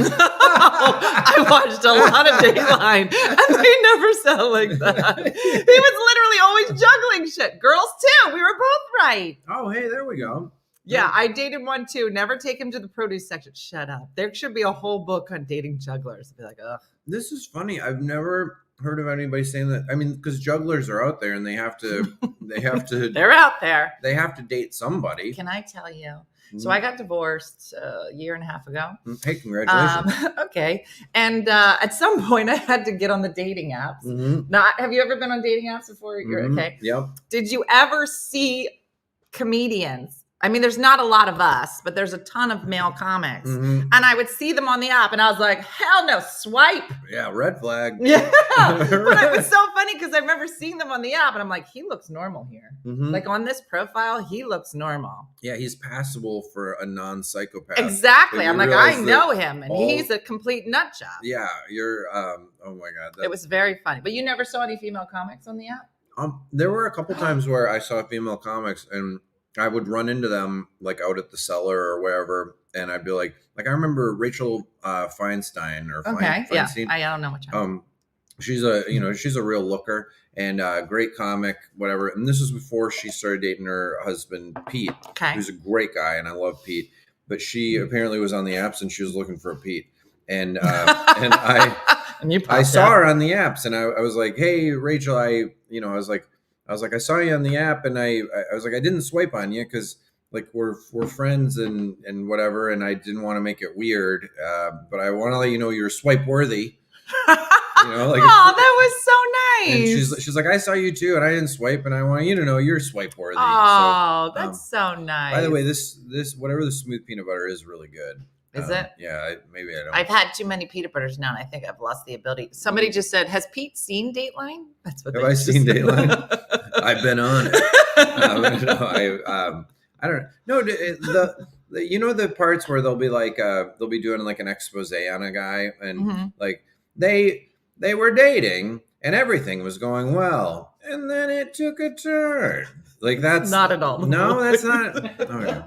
I watched a lot of Dateline, and they never sound like that. He was literally always juggling shit. Girls too. We were both right. Oh, hey, there we go. Yeah, I dated one too. Never take him to the produce section. Shut up. There should be a whole book on dating jugglers. I'd be like, ugh. This is funny. I've never heard of anybody saying that. I mean, because jugglers are out there and they have to. They're out there. They have to date somebody. Can I tell you? So I got divorced a year and a half ago. Hey, congratulations. Okay. And at some point I had to get on the dating apps. Have you ever been on dating apps before? You're okay. Yep. Did you ever see comedians? I mean, there's not a lot of us, but there's a ton of male comics. And I would see them on the app and I was like, hell no, swipe. Yeah, red flag. Yeah. But it was so funny because I remember seeing them on the app and I'm like, he looks normal here. Like on this profile, he looks normal. Yeah, he's passable for a non-psychopath. Exactly. I'm like, I know that him and he's a complete nut job. Yeah, you're, oh my God. It was very funny. But you never saw any female comics on the app? There were a couple times where I saw female comics and I would run into them like out at the cellar or wherever, and I'd be like I remember Rachel Feinstein or Feinstein. I don't know much. She's a real looker and great comic, whatever. And this was before she started dating her husband Pete, who's a great guy, and I love Pete. But she apparently was on the apps and she was looking for a Pete, and I saw her on the apps, and I was like, hey Rachel, I was like, I saw you on the app, and I was like, I didn't swipe on you because like we're friends and whatever, and I didn't want to make it weird, but I want to let you know you're swipe worthy. Like, oh, that was so nice. And she's like, I saw you too, and I didn't swipe, and I want you to know you're swipe worthy. Oh, that's so nice. By the way, this whatever the smooth peanut butter is really good. Is it? Yeah, maybe I don't. I've had too many peanut butters now, and I think I've lost the ability. Somebody just said, "Has Pete seen Dateline?" That's what. Have I seen Dateline? I've been on it. I don't know. No, the parts where they'll be like they'll be doing like an expose on a guy, and like they were dating and everything was going well, and then it took a turn. Like that's not at all. No, that's not. Okay.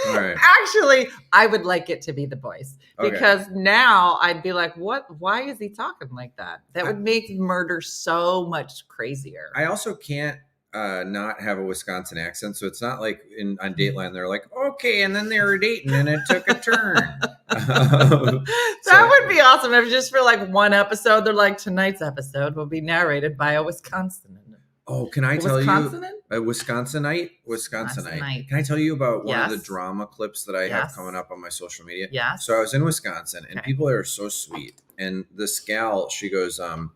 All right. Actually, I would like it to be the voice because now I'd be like, what? Why is he talking like that? That would make murder so much crazier. I also can't not have a Wisconsin accent. So it's not like on Dateline, they're like, okay, and then they were dating and it took a turn. That would be awesome if just for like one episode, they're like, tonight's episode will be narrated by a Wisconsinan. Oh, can I tell you a Wisconsinite? Can I tell you about one of the drama clips that I have coming up on my social media? Yeah. So I was in Wisconsin and people are so sweet. And this gal, she goes, so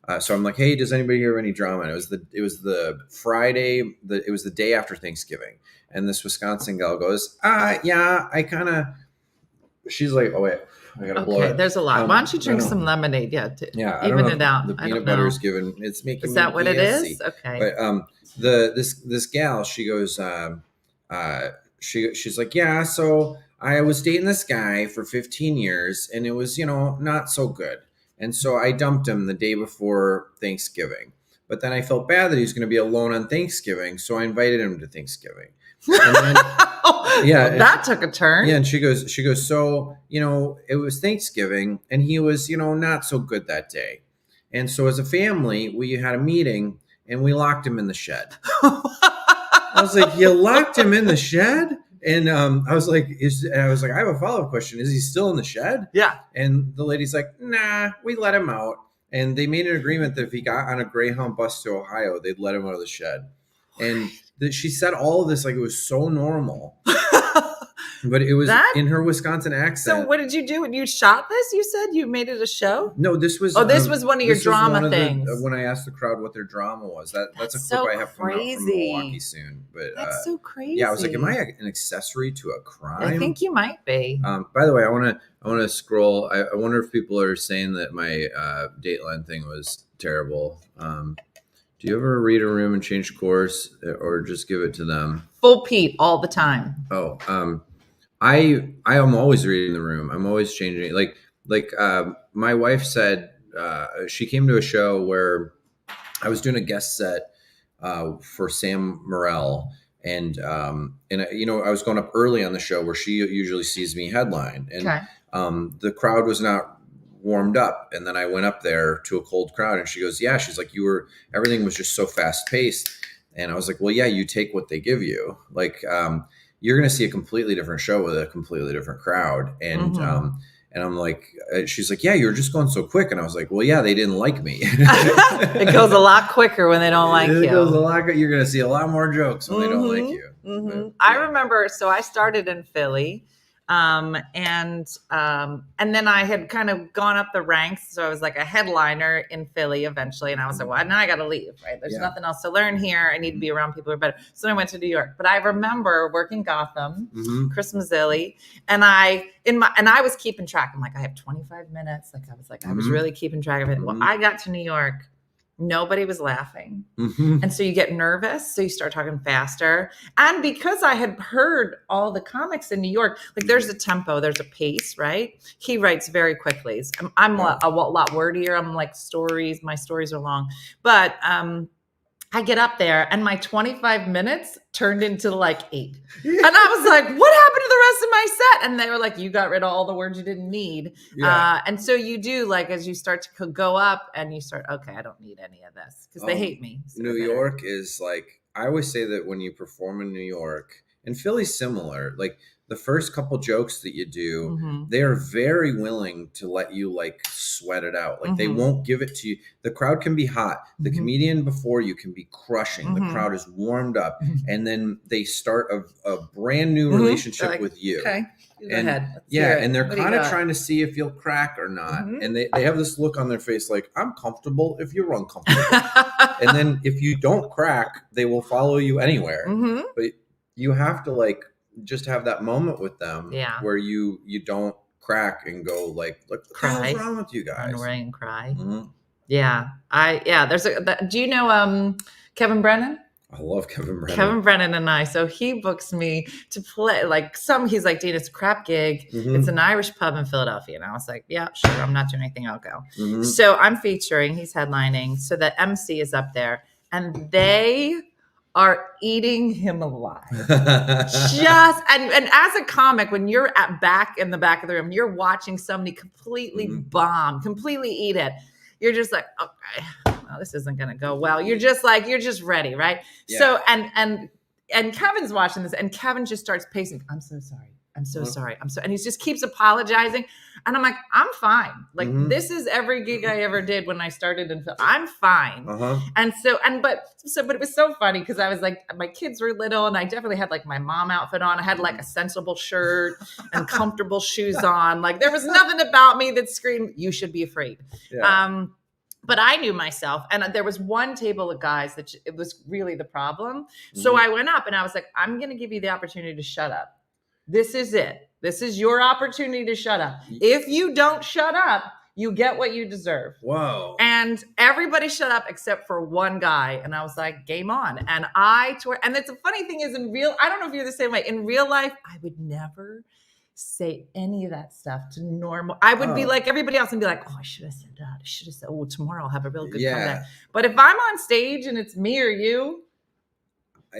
I'm like, hey, does anybody hear any drama? And it was the Friday, it was the day after Thanksgiving. And this Wisconsin gal goes, yeah, I kind of, she's like, oh wait, I gotta blow it. There's a lot. Why don't you drink some lemonade? Yeah, even it out. The peanut butter's given. It's making. Is that what it is? Okay. But this gal, she goes, she's like, yeah. So I was dating this guy for 15 years, and it was not so good, and so I dumped him the day before Thanksgiving. But then I felt bad that he was going to be alone on Thanksgiving, so I invited him to Thanksgiving. And then, yeah, that took a turn. yeah, and she goes, so, it was Thanksgiving and he was, not so good that day. And so as a family, we had a meeting and we locked him in the shed. I was like, you locked him in the shed? And I was like, I have a follow-up question. Is he still in the shed? Yeah. And the lady's like, nah, we let him out. And they made an agreement that if he got on a Greyhound bus to Ohio, they'd let him out of the shed. And she said all of this like it was so normal. But it was in her Wisconsin accent. So what did you do when you shot this? You said you made it a show? No, this was. This was one of your drama things. When I asked the crowd what their drama was, that's a clip so I have coming out from crazy. Milwaukee soon. But That's so crazy. yeah, I was like, am I an accessory to a crime? I think you might be. By the way, I want to scroll. I wonder if people are saying that my Dateline thing was terrible. Do you ever read a room and change course, or just give it to them? Full Pete all the time. Oh, I am always reading the room. I'm always changing. Like my wife said, she came to a show where I was doing a guest set for Sam Morril, and I was going up early on the show where she usually sees me headline, and the crowd was not warmed up, and then I went up there to a cold crowd, and she goes, yeah, she's like, everything was just so fast paced, and I was like, well, yeah, you take what they give you, like. You're going to see a completely different show with a completely different crowd. And, and I'm like, she's like, yeah, you're just going so quick. And I was like, well, yeah, they didn't like me. It goes a lot quicker when they don't like you. It goes a lot. You're going to see a lot more jokes when they don't like you. But, I remember, so I started in Philly. And then I had kind of gone up the ranks. So I was like a headliner in Philly eventually. And I was like, well, now I got to leave, right? There's nothing else to learn here. I need to be around people who are better. So I went to New York, but I remember working Gotham, Chris Mazzilli, and I was keeping track. I'm like, I have 25 minutes. I was really keeping track of it. Well, I got to New York. Nobody was laughing. And so you get nervous. So you start talking faster. And because I had heard all the comics in New York, like there's a tempo, there's a pace, right? He writes very quickly. I'm a lot wordier. I'm like my stories are long. But I get up there and my 25 minutes turned into like 8. And I was like, what happened to the rest of my set? And they were like, you got rid of all the words you didn't need. Yeah. And so you do, like, as you start to go up and you start, okay, I don't need any of this because they hate me. So New York is like, I always say that when you perform in New York, and Philly's similar, like the first couple jokes that you do, they are very willing to let you like sweat it out. Like they won't give it to you. The crowd can be hot. The comedian before you can be crushing. The crowd is warmed up. And then they start a brand new relationship like, with you. Okay. And and they're kind of trying to see if you'll crack or not. And they have this look on their face like, I'm comfortable if you're uncomfortable. And then if you don't crack, they will follow you anywhere. But you have to like just have that moment with them where you don't crack and go like, look, what's wrong with you guys? Run away and cry. Yeah. Do you know Kevin Brennan? I love Kevin Brennan. Kevin Brennan and I. So he books me to play like he's like, Dean, it's a crap gig. It's an Irish pub in Philadelphia. And I was like, yeah, sure. I'm not doing anything. I'll go. So I'm featuring, he's headlining. So the MC is up there and they are eating him alive. And as a comic, when you're back in the back of the room, you're watching somebody completely bomb, completely eat it. You're just like, okay, well, this isn't going to go well. You're just ready. Right. Yeah. So, and Kevin's watching this and Kevin just starts pacing. I'm so sorry. I'm so sorry. And he just keeps apologizing. And I'm like, I'm fine. Like this is every gig I ever did when I started in film. I'm fine. And but it was so funny because I was like, my kids were little and I definitely had like my mom outfit on. I had like a sensible shirt and comfortable shoes on. Like there was nothing about me that screamed, you should be afraid. Yeah. But I knew myself. And there was one table of guys that it was really the problem. So I went up and I was like, I'm going to give you the opportunity to shut up. This is it. This is your opportunity to shut up. If you don't shut up, you get what you deserve. Whoa. And everybody shut up except for one guy. And I was like, game on. And and it's a funny thing is I don't know if you're the same way. In real life, I would never say any of that stuff to normal. I would be like everybody else and be like, oh, I should have said that. I should have said, oh, tomorrow I'll have a real good comeback. But if I'm on stage and it's me or you,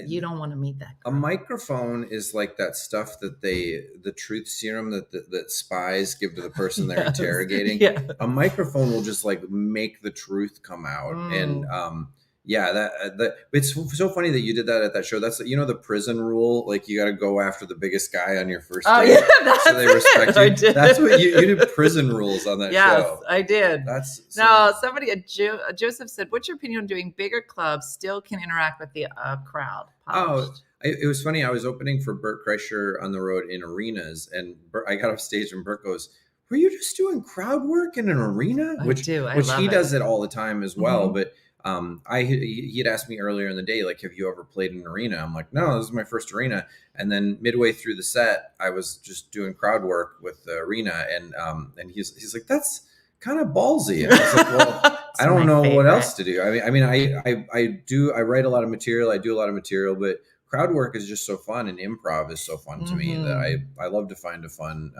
You don't want to meet that A girl. microphone is like that stuff that the truth serum that spies give to the person they're Yes. interrogating. Yeah. A microphone will just like make the truth come out. And yeah, that it's so funny that you did that at that show. That's, you know, the prison rule, like you got to go after the biggest guy on your first Oh, date. yeah, that's so they respect it. you. I did. That's what you did, prison rules on that Yes, show. I did. That's No, somebody, Joseph said, what's your opinion on doing bigger clubs still can interact with the crowd? Polished. It was funny. I was opening for Bert Kreischer on the road in arenas, and I got off stage, and Bert goes, "Were you just doing crowd work in an arena?" I Which do. I which love he it. does it all the time as well. Mhm. But he had asked me earlier in the day, like, "Have you ever played in an arena?" I'm like, "No, this is my first arena." And then midway through the set, I was just doing crowd work with the arena, and he's like, "That's kind of ballsy." And I was like, "Well, I don't know what else to do." I write a lot of material. I do a lot of material, but crowd work is just so fun, and improv is so fun to me that I love to find a fun.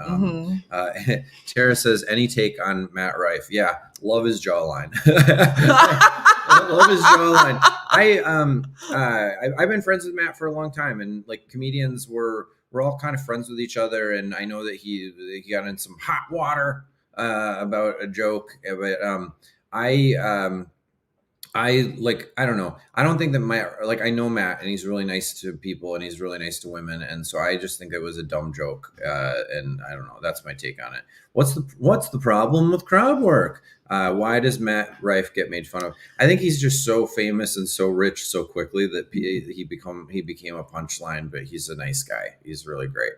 Tara says, any take on Matt Rife? Yeah, love his jawline. Love his jawline. I've been friends with Matt for a long time, and like comedians, we're all kind of friends with each other. And I know that he got in some hot water about a joke, but I don't know. I don't think that I know Matt, and he's really nice to people, and he's really nice to women. And so I just think it was a dumb joke. And I don't know. That's my take on it. What's the problem with crowd work? Why does Matt Rife get made fun of? I think he's just so famous and so rich so quickly that he became a punchline, but he's a nice guy. He's really great.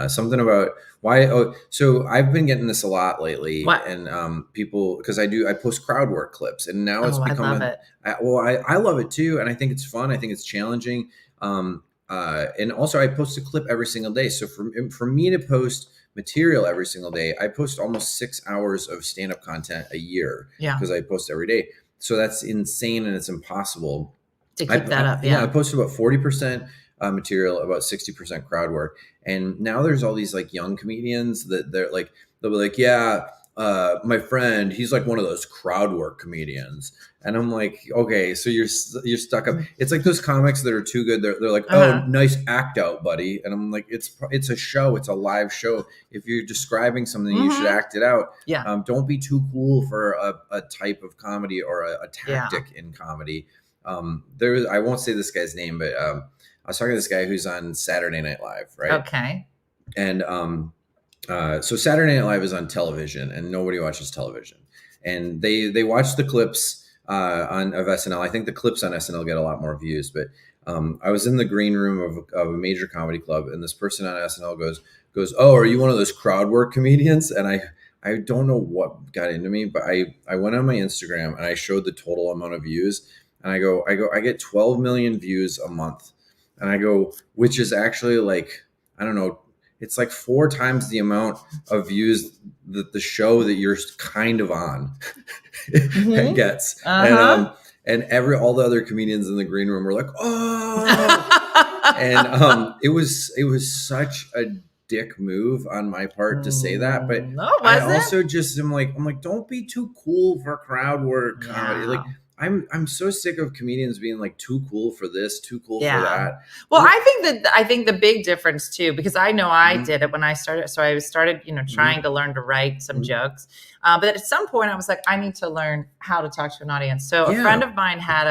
Something about why. So I've been getting this a lot lately, and people, because I post crowd work clips, and now it's become. I love it. I love it too, and I think it's fun. I think it's challenging, and also I post a clip every single day. So for me to post material every single day, I post almost 6 hours of stand-up content a year. Yeah, because I post every day. So that's insane, and it's impossible to keep that up. Yeah, I posted about 40%. Material, about 60% crowd work. And now there's all these like young comedians that they'll be like, yeah, my friend, he's like one of those crowd work comedians. And I'm like, okay, so you're stuck up. It's like those comics that are too good. They're like, oh, nice act out, buddy. And I'm like, it's a show. It's a live show. If you're describing something, you should act it out. Yeah. Don't be too cool for a type of comedy or a tactic in comedy. I won't say this guy's name, but I was talking to this guy who's on Saturday Night Live, right? Okay. And so Saturday Night Live is on television, and nobody watches television. And they watch the clips of SNL. I think the clips on SNL get a lot more views. But I was in the green room of a major comedy club, and this person on SNL goes, "Oh, are you one of those crowd work comedians?" And I don't know what got into me, but I went on my Instagram and I showed the total amount of views, and I get 12 million views a month. And I go, which is actually like, I don't know, it's like 4 times the amount of views that the show that you're kind of on gets. And all the other comedians in the green room were like, oh, and it was such a dick move on my part to say that, but I also just am like, don't be too cool for crowd work comedy. Like, I'm so sick of comedians being like too cool for this, too cool for that. Well, I think the big difference too, because I know I did it when I started. So I started, trying to learn to write some jokes. But at some point I was like, I need to learn how to talk to an audience. So a friend of mine had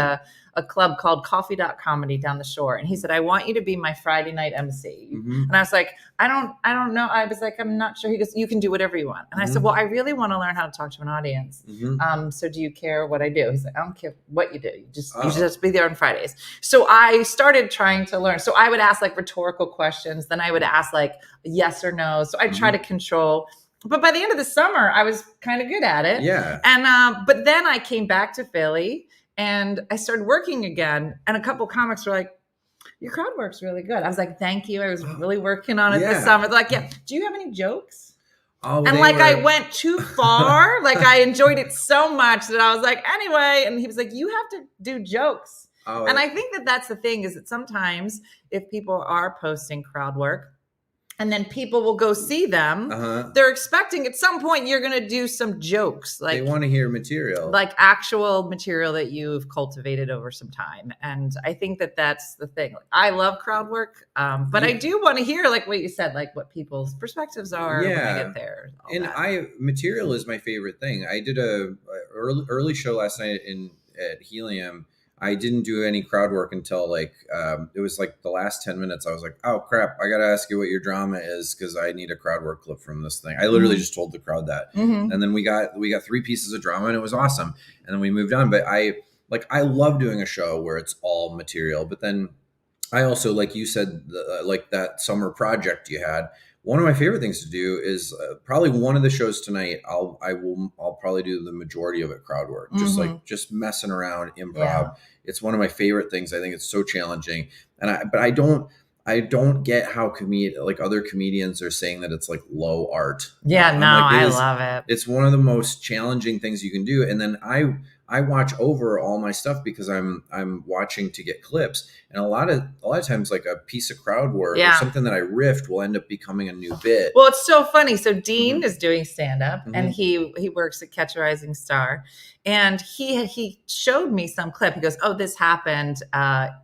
a club called Coffee.Comedy down the shore. And he said, I want you to be my Friday night MC. And I was like, I don't know. I was like, I'm not sure. He goes, you can do whatever you want. And I said, well, I really want to learn how to talk to an audience. So do you care what I do? He's like, I don't care what you do. You just have to be there on Fridays. So I started trying to learn. So I would ask like rhetorical questions. Then I would ask like yes or no. So I try to control. But by the end of the summer, I was kind of good at it. Yeah. And but then I came back to Philly and I started working again. And a couple comics were like, your crowd work's really good. I was like, thank you. I was really working on it this summer. They're like, yeah. Do you have any jokes? Oh, and like I went too far. Like I enjoyed it so much that I was like, anyway. And he was like, you have to do jokes. And I think that that's the thing is that sometimes if people are posting crowd work, and then people will go see them. They're expecting at some point you're going to do some jokes, they want to hear material, like actual material that you've cultivated over some time. And I think that that's the thing. I love crowd work, but I do want to hear, like what you said, like what people's perspectives are when I get there. And material is my favorite thing. I did a early show last night at Helium. I didn't do any crowd work until like it was like the last 10 minutes. I was like, oh crap, I gotta ask you what your drama is because I need a crowd work clip from this thing. I literally just told the crowd that. And then we got 3 pieces of drama and it was awesome. And then we moved on. But I love doing a show where it's all material. But then I also, like you said, like that summer project you had, one of my favorite things to do is probably one of the shows tonight. I'll probably do the majority of it crowd work, just messing around, improv. Yeah. It's one of my favorite things. I think it's so challenging, but I don't get how other comedians are saying that it's like low art. Yeah, I love it. It's one of the most challenging things you can do, and then I watch over all my stuff because I'm watching to get clips, and a lot of times like a piece of crowd work or something that I riffed will end up becoming a new bit. Well, it's so funny. So Dean is doing stand up, and he works at Catch a Rising Star, and he showed me some clip. He goes, "Oh, this happened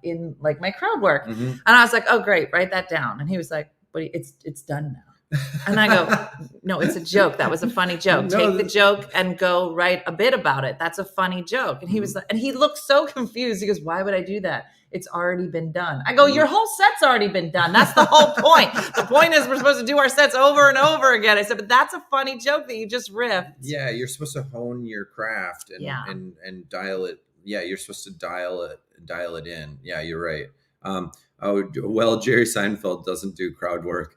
in like my crowd work," and I was like, "Oh, great, write that down." And he was like, "But it's done now." And I go, no, it's a joke. That was a funny joke. Take the joke and go write a bit about it. That's a funny joke. And he was like, and he looked so confused. He goes, why would I do that? It's already been done. I go, your whole set's already been done. That's the whole point. The point is we're supposed to do our sets over and over again. I said, but that's a funny joke that you just riffed. Yeah, you're supposed to hone your craft and dial it. Yeah, you're supposed to dial it in. Yeah, you're right. Jerry Seinfeld doesn't do crowd work.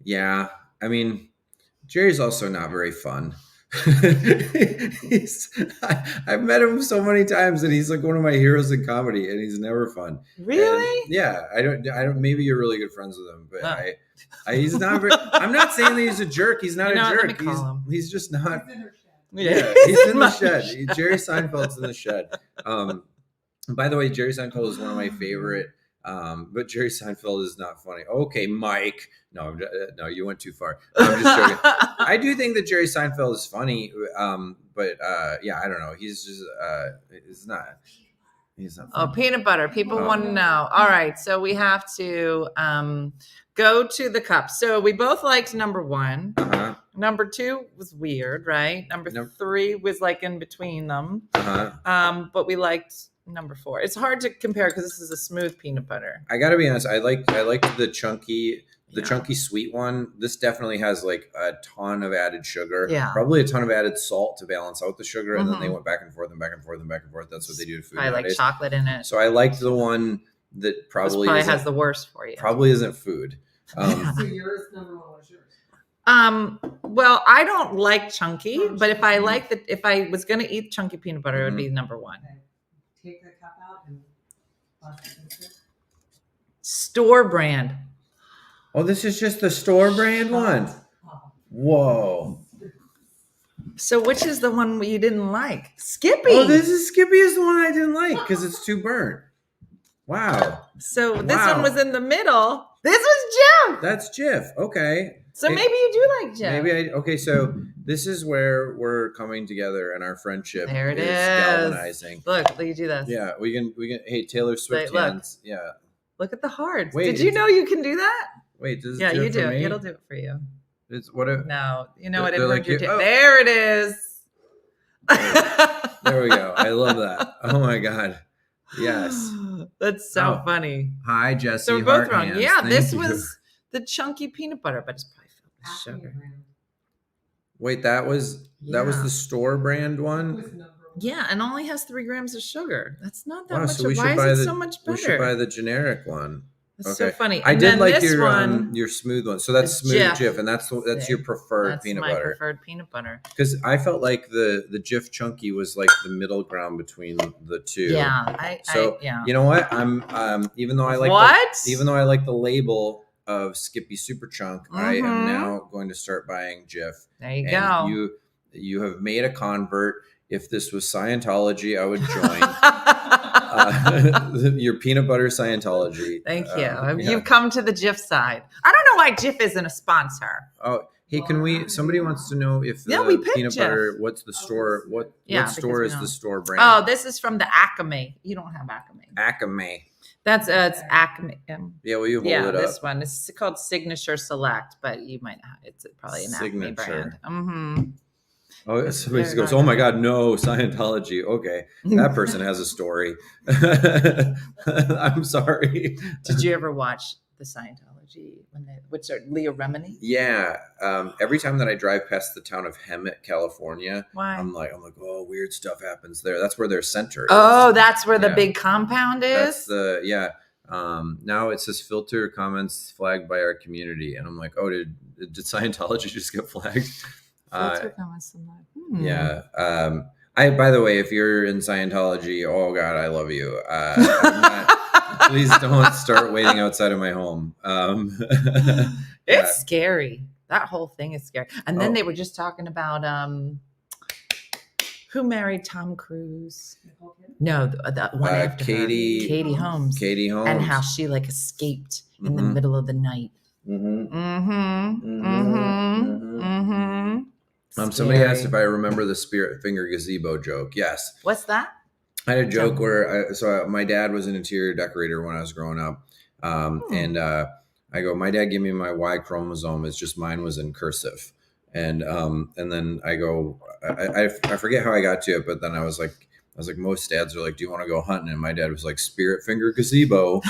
Yeah, I mean, Jerry's also not very fun. I've met him so many times, and he's like one of my heroes in comedy, and he's never fun. Really? And yeah, I don't. Maybe you're really good friends with him, but he's not. I'm not saying that he's a jerk. He's not a jerk. He's just not. Yeah, he's in the shed. Jerry Seinfeld's in the shed. By the way, Jerry Seinfeld is one of my favorite. But Jerry Seinfeld is not funny. Okay, Mike. No, you went too far. I'm just joking. I do think that Jerry Seinfeld is funny. But I don't know. He's just, he's not funny. Oh, peanut butter. People want to know. All right. So we have to, go to the cup. So we both liked number 1. Number 2 was weird, right? Number 3 was like in between them. But we liked number 4. It's hard to compare because this is a smooth peanut butter. I gotta be honest. I liked the chunky sweet one. This definitely has like a ton of added sugar. Yeah. Probably a ton of added salt to balance out the sugar. And then they went back and forth and back and forth and back and forth. That's what they do to food. I like chocolate in it. So I liked the one that probably has the worst for you. Probably isn't food. So yours, number 1 was yours. Well, I don't like chunky, but if I was going to eat chunky peanut butter, it would be number 1. Okay. Take the cup out and store brand. Oh, this is just the store brand one. Whoa. So which is the one you didn't like? Skippy. Oh, Skippy is the one I didn't like because it's too burnt. Wow. So this one was in the middle. This was Jif. That's Jif. Okay. So maybe you do like Jif. Okay, so this is where we're coming together and our friendship there it is galvanizing. Look, you do this. Yeah, we can hey, Taylor Swift hands. Yeah. Look at the hearts. Wait, did you know you can do that? Wait, does it do you do it? It'll do it for you. It's what no, you know what it like there it is. There we go. I love that. Oh my God. Yes. That's so funny. Hi, Jesse. So we're both wrong. Hands. Yeah, this was the chunky peanut butter, but it's probably filled with sugar. Wait, that was the store brand one? Yeah, and only has 3 grams of sugar. That's not that much. So why is it so much better? We should buy the generic one. That's so funny. I did like your smooth one. So that's smooth Jif, and that's your preferred peanut butter. That's my preferred peanut butter. Because I felt like the Jif chunky was like the middle ground between the two. Yeah, you know what? I'm even though I like the label of Skippy Super Chunk, I am now going to start buying Jif. There you go. You have made a convert. If this was Scientology, I would join your peanut butter Scientology. Thank you. You've come to the Jif side. I don't why Jif isn't a sponsor. Oh, hey, can we? Somebody wants to know if the Yeah, we picked peanut Jeff. butter. What's the store? What because store we is the don't- store brand? Oh, this is from the Acme. You don't have Acme. Acme. That's it's Acme. Yeah, will you hold Yeah, it up? this one. It's called Signature Select, but you might not. It's probably an Acme Signature. brand. Mm-hmm. Oh, somebody They're goes, not "Oh my God, no Scientology." Okay, that person has a story. I'm sorry. Did you ever watch the Scientology which are Leah Remini? Yeah. Every time that I drive past the town of Hemet, California, Why? I'm like, oh, weird stuff happens there. That's where their center is. Oh, that's where the Yeah. big compound That's is. the now it says filter comments flagged by our community, and I'm like, oh, did Scientology just get flagged? Filter comments in that. Yeah. By the way, if you're in Scientology, oh God, I love you. I'm not, please don't start waiting outside of my home. It's scary. That whole thing is scary. And then Oh. they were just talking about who married Tom Cruise? No, the one after Katie- her. Katie Holmes. Katie Holmes. And how she like escaped in the Mhm. middle of the night. Mm-hmm. Mm-hmm. Mm-hmm. Mm-hmm. Somebody asked if I remember the Spirit Finger gazebo joke. Yes. What's that? I had a joke where my dad was an interior decorator when I was growing up. And I go, my dad gave me my Y chromosome. It's just mine was in cursive. And then I go, I forget how I got to it, but then I was like, most dads are like, do you want to go hunting? And my dad was like, Spirit Finger gazebo.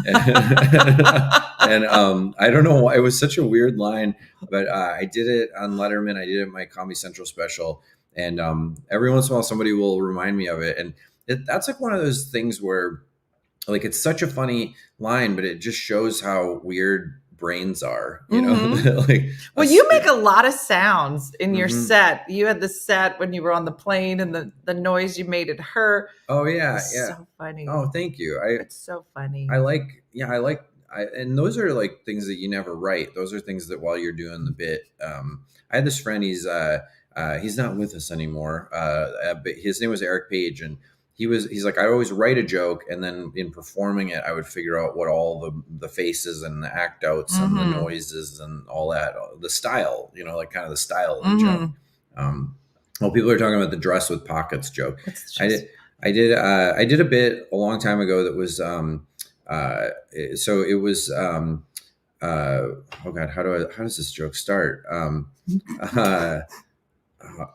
and I don't know why, it was such a weird line, but I did it on Letterman. I did it in my Comedy Central special. And every once in a while, somebody will remind me of it. And that's like one of those things where like, it's such a funny line, but it just shows how weird brains are, you know? Like, Well, you make a lot of sounds in your Mhm. set. You had the set when you were on the plane and the noise you made it hurt. oh yeah, It's yeah. so funny. Oh, thank you. It's so funny. And those are like things that you never write. Those are things that while you're doing the bit, I had this friend, he's not with us anymore. But his name was Eric Page, and he's like, I always write a joke, and then in performing it, I would figure out what all the faces and the act outs and the noises and all that, the style, you know, like kind of the style of the joke. Well, people are talking about the dress with pockets joke. I did a bit a long time ago that was so it was oh God, how does this joke start?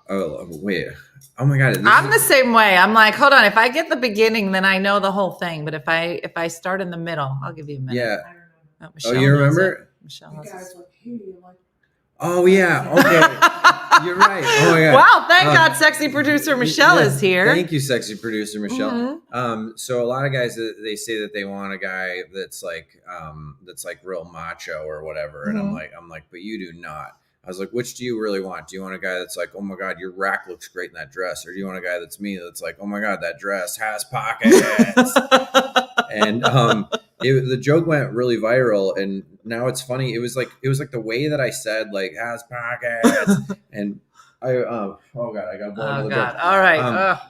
Oh wait, oh my God, I'm the same way. I'm like, hold on. If I get the beginning, then I know the whole thing. But if I start in the middle, I'll give you a minute. yeah. I don't know. Oh, Michelle You knows remember? it. Michelle You knows guys it. like, hey, like, Oh yeah, okay. You're right. Oh my God. Wow, thank Um, God sexy producer Michelle yeah, is here. Thank you, sexy producer Michelle. Mhm. So a lot of guys, they say that they want a guy that's like real macho or whatever, and I'm like, but you do not. I was like, which do you really want? Do you want a guy that's like, oh my God, your rack looks great in that dress, or do you want a guy that's me that's like, oh my God, that dress has pockets? And the joke went really viral, and now it's funny. It was like the way that I said like has pockets, and I oh God, I got blown out Oh of the God. book. All right.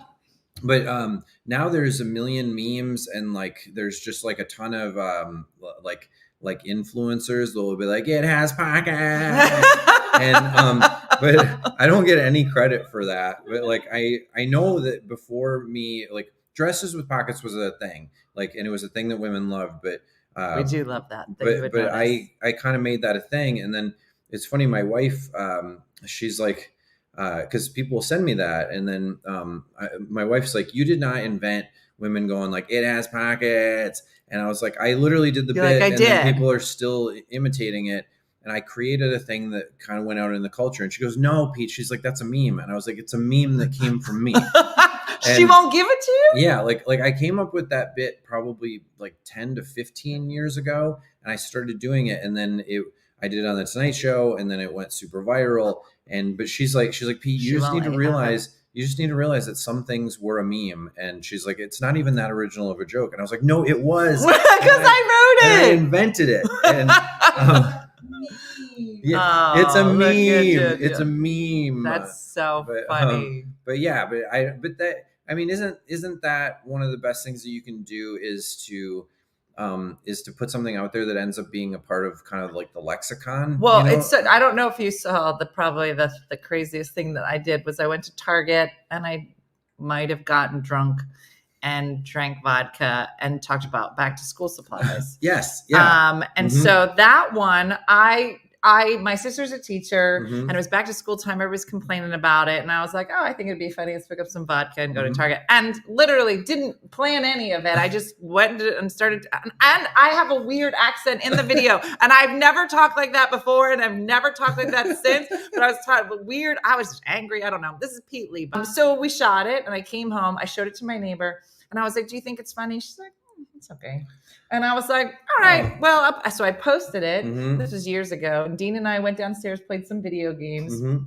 But now there's a million memes, and like there's just like a ton of like influencers that will be like, it has pockets. And but I don't get any credit for that. But like I know that before me, like dresses with pockets was a thing, like, and it was a thing that women loved. But We do love that. you would but notice. I kind of made that a thing. And then it's funny, my wife, she's like, because people send me that, and then my wife's like, you did not invent women going like, it has pockets. And I was like, I literally did the You're bit, like, I and then did. people are still imitating it. And I created a thing that kind of went out in the culture. And she goes, no, Pete. She's like, that's a meme. And I was like, it's a meme that came from me. She And- won't give it to you? Yeah, like I came up with that bit probably like 10 to 15 years ago, and I started doing it, and then I did it on the Tonight Show, and then it went super viral. But she's like, Pete, She you just won't need to let you realize that some things were a meme. And she's like, it's not even that original of a joke. And I was like, no, it was. Because I And I wrote it. invented it. And yeah, Oh, it's a look meme. at you. It's a meme. That's so but, funny. But yeah, but that, I mean, isn't that one of the best things that you can do is to is to put something out there that ends up being a part of kind of like the lexicon. Well, you know? it's I don't know if you saw probably the craziest thing that I did was I went to Target and I might have gotten drunk and drank vodka and talked about back to school supplies. Yes. Yeah. And Mhm. so that one, my sister's a teacher Mhm. and it was back to school time. Everybody's complaining about it. And I was like, oh, I think it'd be funny. Let's pick up some vodka and go to Mhm. Target. And literally didn't plan any of it. I just went and started. And I have a weird accent in the video. And I've never talked like that before. And I've never talked like that since. But I was talking weird. I was angry. I don't know. This is Pete Lee. So we shot it and I came home. I showed it to my neighbor. And I was like, do you think it's funny? She's like, it's okay. And I was like, all right, well, so I posted it. Mhm. This was years ago. And Dean and I went downstairs, played some video games, Mhm.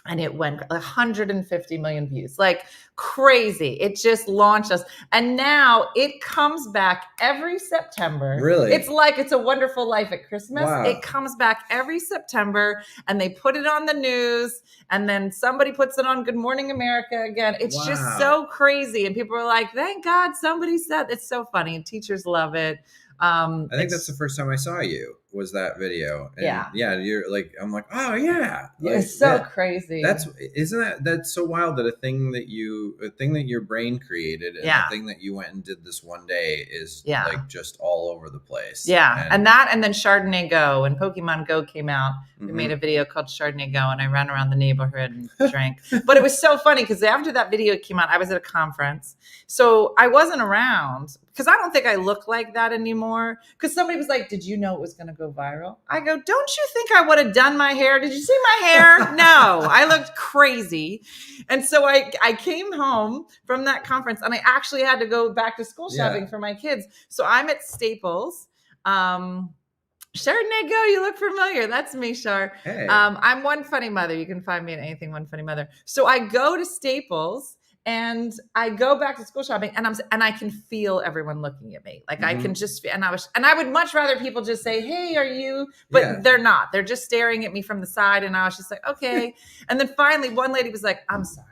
and it went 150 million views. Like crazy. It just launched us. And now it comes back every September. Really? It's like It's a Wonderful Life at Christmas. Wow. It comes back every September and they put it on the news and then somebody puts it on Good Morning America again. It's just Wow. so crazy. And people are like, thank God somebody said it's so funny. And teachers love it. I think that's the first time I saw you was that video. And Yeah. You're like, I'm like, oh yeah. Like, It's so yeah. crazy. That's so wild that a thing that your brain created and Yeah. the thing that you went and did this one day is Yeah. like just all over the place. Yeah. And then Chardonnay Go. When Pokemon Go came out, we Mhm. made a video called Chardonnay Go and I ran around the neighborhood and drank. But it was so funny because after that video came out, I was at a conference. So I wasn't around because I don't think I look like that anymore. Because somebody was like, did you know it was going to go viral? I go, don't you think I would have done my hair? Did you see my hair? No, I looked crazy. And so I came home from that conference and I actually had to go back to school Yeah. shopping for my kids. So I'm at Staples. Chardonnay Go, you look familiar. That's me, Char. Hey. I'm One Funny Mother. You can find me at anything One Funny Mother. So I go to Staples and I go back to school shopping and I can feel everyone looking at me. Like I can just, and I would much rather people just say, hey, are you, but Yeah. they're not, they're just staring at me from the side. And I was just like, okay. And then finally one lady was like, I'm sorry.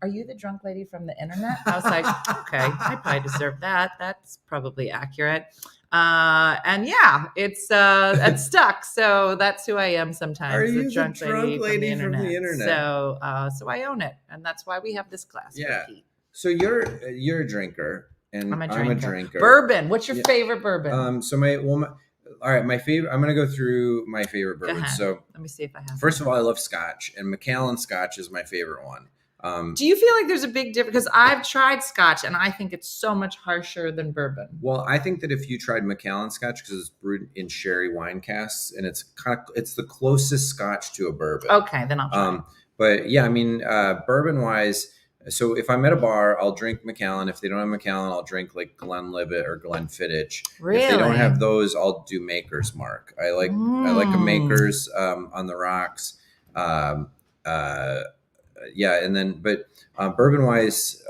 Are you the drunk lady from the internet? I was like, okay, I probably deserve that. That's probably accurate. And yeah, it's stuck. So that's who I am sometimes. Are you the drunk lady from the internet. So I own it, and that's why we have this class. with Yeah. Pete. So you're a drinker and I'm a I'm a drinker. drinker. Bourbon. What's your Yeah. favorite bourbon? All right, my favorite. I'm gonna go through my favorite Go bourbon. ahead. So Let me see if I have. first of all, I love Scotch, and Macallan Scotch is my favorite one. Do you feel like there's a big difference? Because I've tried Scotch, and I think it's so much harsher than bourbon. Well, I think that if you tried Macallan Scotch, because it's brewed in sherry wine casks, and it's the closest Scotch to a bourbon. Okay, then I'll try. But yeah, I mean, bourbon wise. So if I'm at a bar, I'll drink Macallan. If they don't have Macallan, I'll drink like Glenlivet or Glenfiddich. Really? If they don't have those, I'll do Maker's Mark. I like a Maker's on the rocks. Yeah, and then bourbon wise,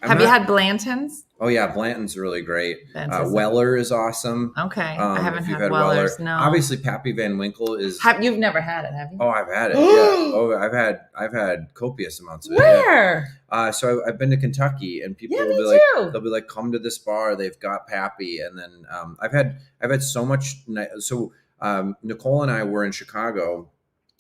have you had Blanton's? Oh yeah, Blanton's really great. Blanton's. Weller is awesome. Okay, I haven't if you've had Weller. Weller's. No, Obviously, Pappy Van Winkle is. You've never had it, have you? Oh, I've had it. Yeah. Oh, I've had copious amounts of it. Where? Yeah. So I've been to Kentucky, and people Yeah, will me be like, too. they'll be like, come to this bar. They've got Pappy, and then I've had so much. So Nicole and I were in Chicago.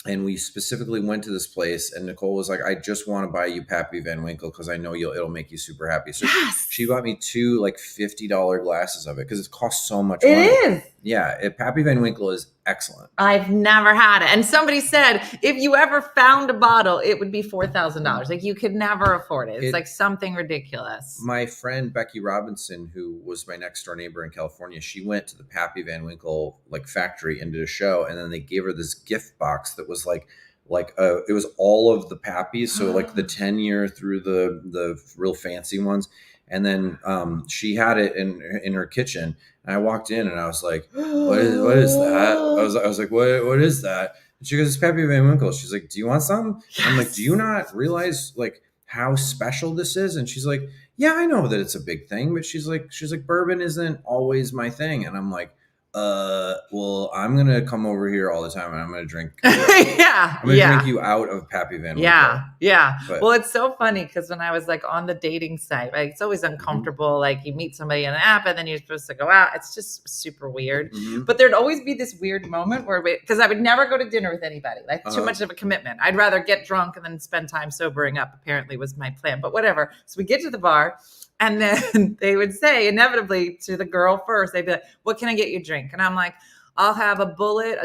And we specifically went to this place, and Nicole was like, "I just want to buy you Pappy Van Winkle because I know it'll make you super happy." So Yes. she bought me 2 like $50 glasses of it because it costs so much It money. is. Yeah, Pappy Van Winkle is excellent. I've never had it. And somebody said, if you ever found a bottle, it would be $4,000. Like you could never afford it. It's like something ridiculous. My friend Becky Robinson, who was my next door neighbor in California, she went to the Pappy Van Winkle like factory and did a show, and then they gave her this gift box that was like it was all of the Pappies, so like the 10-year through the real fancy ones. And then she had it in her kitchen, and I walked in and I was like, what is that? I was like, what is that? And she goes, it's Pappy Van Winkle. She's like, do you want some? Yes. I'm like, do you not realize like how special this is? And she's like, yeah, I know that it's a big thing, but she's like, bourbon isn't always my thing. And I'm like, well, I'm gonna come over here all the time and I'm gonna drink. Yeah. I'm gonna drink you out of Pappy Van Winkle. Yeah. Yeah. But- Well, it's so funny because when I was like on the dating site, like it's always uncomfortable. Like you meet somebody in an app and then you're supposed to go out. It's just super weird. Mhm. But there'd always be this weird moment where, because I would never go to dinner with anybody, like too much of a commitment. I'd rather get drunk and then spend time sobering up, apparently was my plan, but whatever. So we get to the bar and then they would say inevitably to the girl first, they'd be like, what can I get you a drink? And I'm like, I'll have a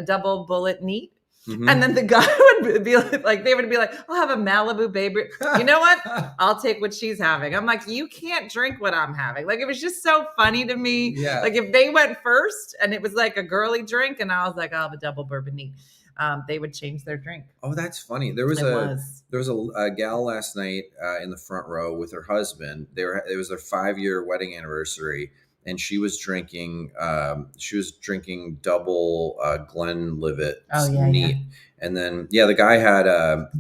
double bullet neat. Mhm. And then the guy would be like, they would be like, I'll have a Malibu baby. You know what? I'll take what she's having. I'm like, you can't drink what I'm having. Like, it was just so funny to me. Yeah. Like if they went first and it was like a girly drink and I was like, I'll have a double bourbon neat. They would change their drink. Oh, that's funny. There was a gal last night in the front row with her husband. It was their 5-year wedding anniversary, and she was drinking double Glenlivet neat. Yeah. And then the guy had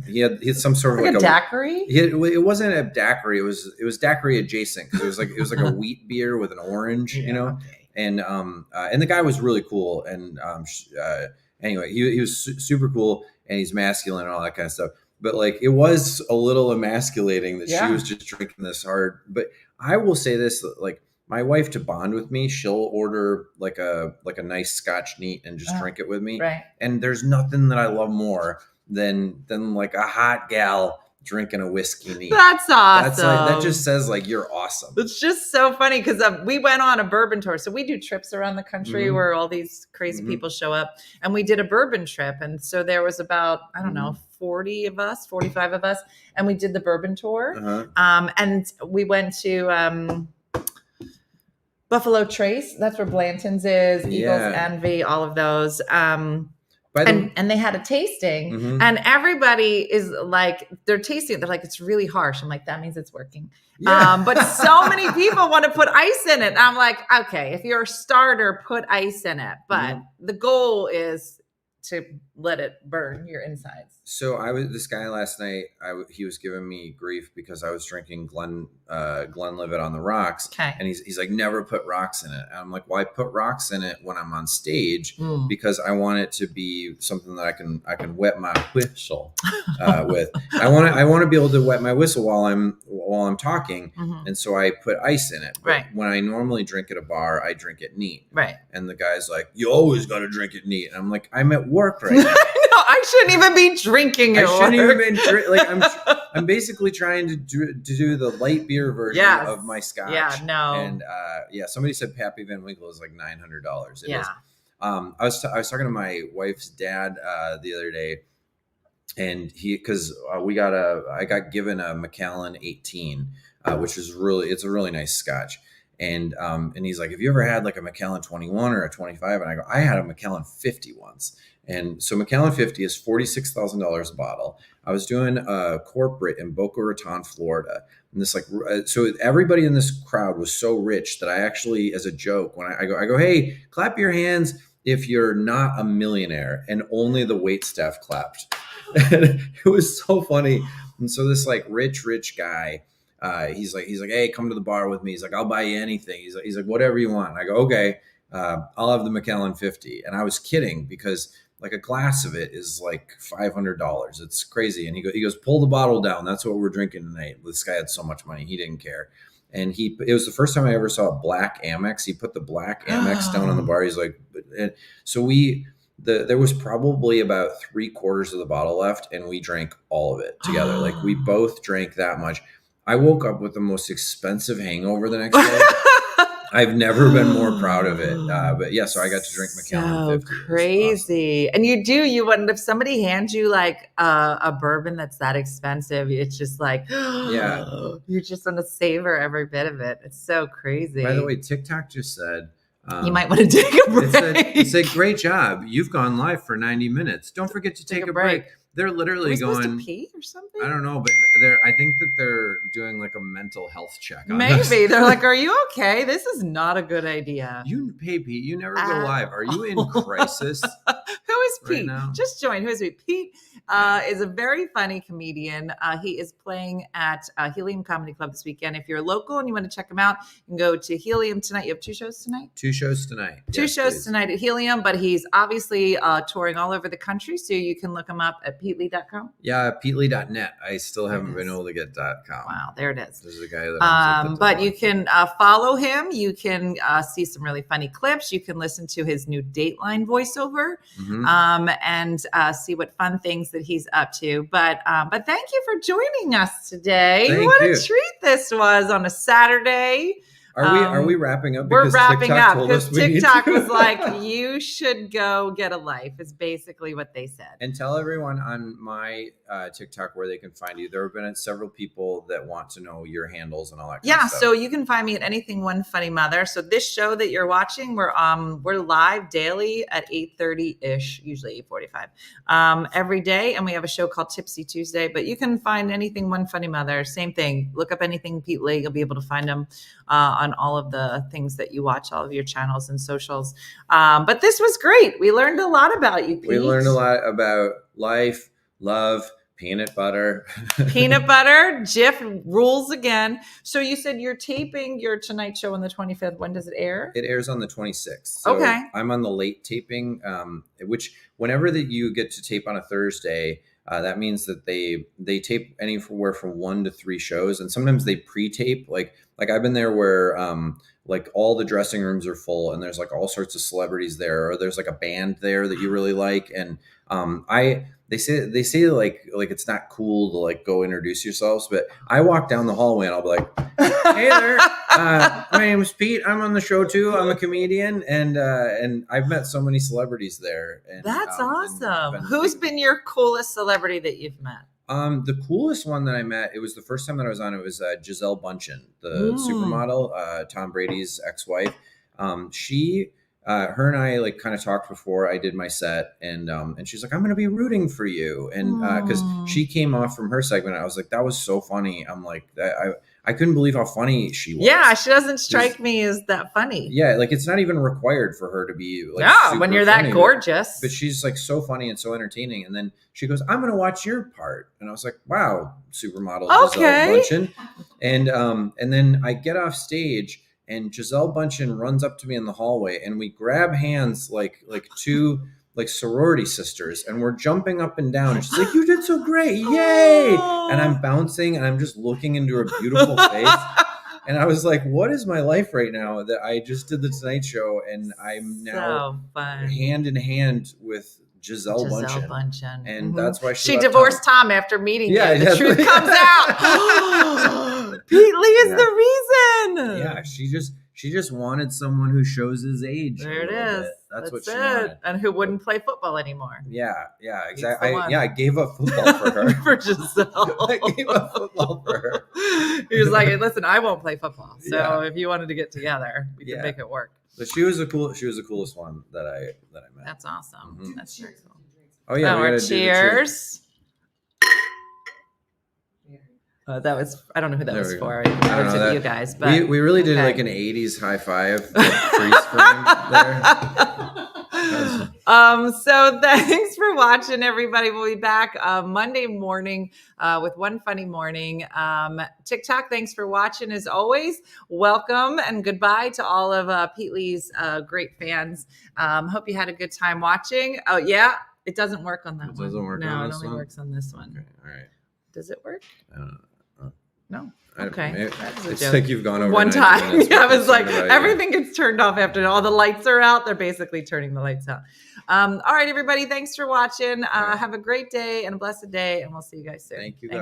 he had some sort of Like like a daiquiri? It wasn't a daiquiri. It was daiquiri adjacent because it was like a wheat beer with an orange, you know. Okay. And the guy was really cool. And anyway, he was super cool, and he's masculine and all that kind of stuff. But like, it was a little emasculating that she was just drinking this hard. But I will say this, like, my wife, to bond with me, she'll order like a nice Scotch neat and just drink it with me. Right. And there's nothing that I love more than like a hot gal drinking a whiskey neat. That's awesome. That's like, that just says like, you're awesome. It's just so funny because we went on a bourbon tour. So we do trips around the country where all these crazy people show up. And we did a bourbon trip. And so there was about, I don't know, 45 of us. And we did the bourbon tour. And we went to Buffalo Trace. That's where Blanton's is, Eagles Envy, all of those. And they had a tasting, and everybody is like, they're tasting it. They're like, it's really harsh. I'm like, that means it's working. Yeah. But so many people want to put ice in it. I'm like, okay, if you're a starter, put ice in it. But the goal is to let it burn your insides. So this guy last night, he was giving me grief because I was drinking Glenlivet on the rocks. Okay. And he's like, never put rocks in it. And I'm like, well, I put rocks in it when I'm on stage because I want it to be something that I can wet my whistle with. I want to be able to wet my whistle while I'm talking. And so I put ice in it. But Right. when I normally drink at a bar, I drink it neat. Right. And the guy's like, you always got to drink it neat. And I'm like, I'm at work right now. No, I shouldn't even be drinking it. I shouldn't even be like I'm basically trying to do the light beer version of my scotch. Yeah, no. And somebody said Pappy Van Winkle is like $900. It is. I was talking to my wife's dad the other day, and I got given a Macallan 18, which is it's a really nice scotch. And he's like, have you ever had like a Macallan 21 or a 25? And I go, I had a Macallan 50 once. And so Macallan 50 is $46,000 a bottle. I was doing a corporate in Boca Raton, Florida. And this so everybody in this crowd was so rich that I actually, as a joke, when I go, hey, clap your hands if you're not a millionaire. And only the wait staff clapped. And it was so funny. And so this like rich guy, he's like, hey, come to the bar with me. He's like, I'll buy you anything. He's like, whatever you want. And I go, okay, I'll have the Macallan 50. And I was kidding because like a glass of it is like $500. It's crazy. And he goes, pull the bottle down. That's what we're drinking tonight. This guy had so much money. He didn't care. And it was the first time I ever saw a black Amex. He put the black Amex down on the bar. He's like, so there was probably about 3/4 of the bottle left, and we drank all of it together. Like we both drank that much. I woke up with the most expensive hangover the next day. I've never been more proud of it. But yeah, so I got to drink Macallan 50. Crazy. Awesome. And you wouldn't, if somebody hands you like a bourbon that's that expensive, it's just like, you just want to savor every bit of it. It's so crazy. By the way, TikTok just said, you might want to take a break. It said, great job. You've gone live for 90 minutes. Don't forget to take a break. They're literally supposed to pee or something? I don't know, but I think that they're doing like a mental health check on Maybe. us. They're like, are you okay? This is not a good idea. Pete, you never go live. Are you in crisis? Who is Pete? Right now? Just join. Who is Pete? Pete, is a very funny comedian. He is playing at Helium Comedy Club this weekend. If you're local and you want to check him out, you can go to Helium tonight. You have 2 shows tonight? 2 shows tonight. Two Yes, shows please. tonight at Helium, but he's obviously touring all over the country, so you can look him up at peatlee.com. Yeah, peatlee.net. I still haven't There it been is. able to get .com. Wow, there it is. This is a guy that But you can follow him. You can see some really funny clips. You can listen to his new Dateline voiceover and see what fun things that he's up to. But thank you for joining us today. Thank What you. a treat this was on a Saturday. Are we wrapping up? We're Because wrapping TikTok up told because us we need TikTok to. was like, you should go get a life, is basically what they said. And tell everyone on my TikTok where they can find you. There have been several people that want to know your handles and all that kind Yeah, of stuff. so you can find me at Anything One Funny Mother. So this show that you're watching, we're live daily at 8:30-ish, usually 8:45, every day. And we have a show called Tipsy Tuesday. But you can find Anything One Funny Mother. Same thing. Look up Anything Pete Lee. You'll be able to find him on all of the things that you watch, all of your channels and socials. But this was great. We learned a lot about you, Pete. We learned a lot about life, love, peanut butter. Peanut butter, Jif rules again. So you said you're taping your Tonight Show on the 25th. When does it air? It airs on the 26th. So Okay. I'm on the late taping, which whenever that you get to tape on a Thursday, that means that they tape anywhere from 1 to 3 shows, and sometimes they pre-tape. Like I've been there where like all the dressing rooms are full, and there's like all sorts of celebrities there, or there's like a band there that you really like, and they say like it's not cool to like go introduce yourselves, but I walk down the hallway and I'll be like, hey there, my name's Pete. I'm on the show too. I'm a comedian, and I've met so many celebrities there. And That's and awesome. Who's been your coolest celebrity that you've met? The coolest one that I met, it was the first time that I was on, it was Gisele Bundchen, the supermodel, Tom Brady's ex-wife. Her and I like kind of talked before I did my set, and she's like, I'm going to be rooting for you. And because she came off from her segment, I was like, that was so funny. I'm like, I couldn't believe how funny she was. Yeah, she doesn't strike me as that funny. Yeah, like it's not even required for her to be like No, super when you're funny, that gorgeous. But she's like so funny and so entertaining. And then she goes, I'm going to watch your part. And I was like, wow, supermodel Okay. Gisele Bundchen. And then I get off stage and Gisele Bundchen runs up to me in the hallway and we grab hands like two like sorority sisters, and we're jumping up and down. And she's like, you did so great. Yay. And I'm bouncing and I'm just looking into her beautiful face. And I was like, what is my life right now that I just did the Tonight Show and I'm now so fun. hand in hand with Gisele Bundchen. And that's why she left divorced Tom after meeting Yeah, you. The truth definitely. comes out. Pete Lee is the reason. Yeah, she just wanted someone who shows his age. There it a little is. bit. That's what she it. wanted. And who wouldn't play football anymore? Yeah, He's the exactly. one. I gave up football for her. For Gisele. I gave up football for her. He was like, listen, I won't play football. So Yeah. if you wanted to get together, we can Yeah. make it work. But she was the coolest one that I met. That's awesome. Mhm. That's very cool. Oh yeah, we our gotta do the cheers. That was, I don't know who that There was we go. for. I don't I know to that. you guys, but we really did okay. like an 80s high five freeze frame there. So thanks for watching, everybody. We'll be back Monday morning with One Funny Morning. TikTok, thanks for watching as always. Welcome and goodbye to all of Pete Lee's great fans. Hope you had a good time watching. Oh, yeah. It doesn't work on that It one. doesn't work no, on it this only one? works on this one. Okay, all right. Does it work? I don't know. No. I don't- Okay. maybe- That was a It's joke. like you've gone over One 90 time. minutes Yeah, I with was this like, thing about everything gets turned off after all the lights are out. They're basically turning the lights out. All right, everybody. Thanks for watching. right. Have a great day and a blessed day, and we'll see you guys soon. Thank you, Thanks. guys.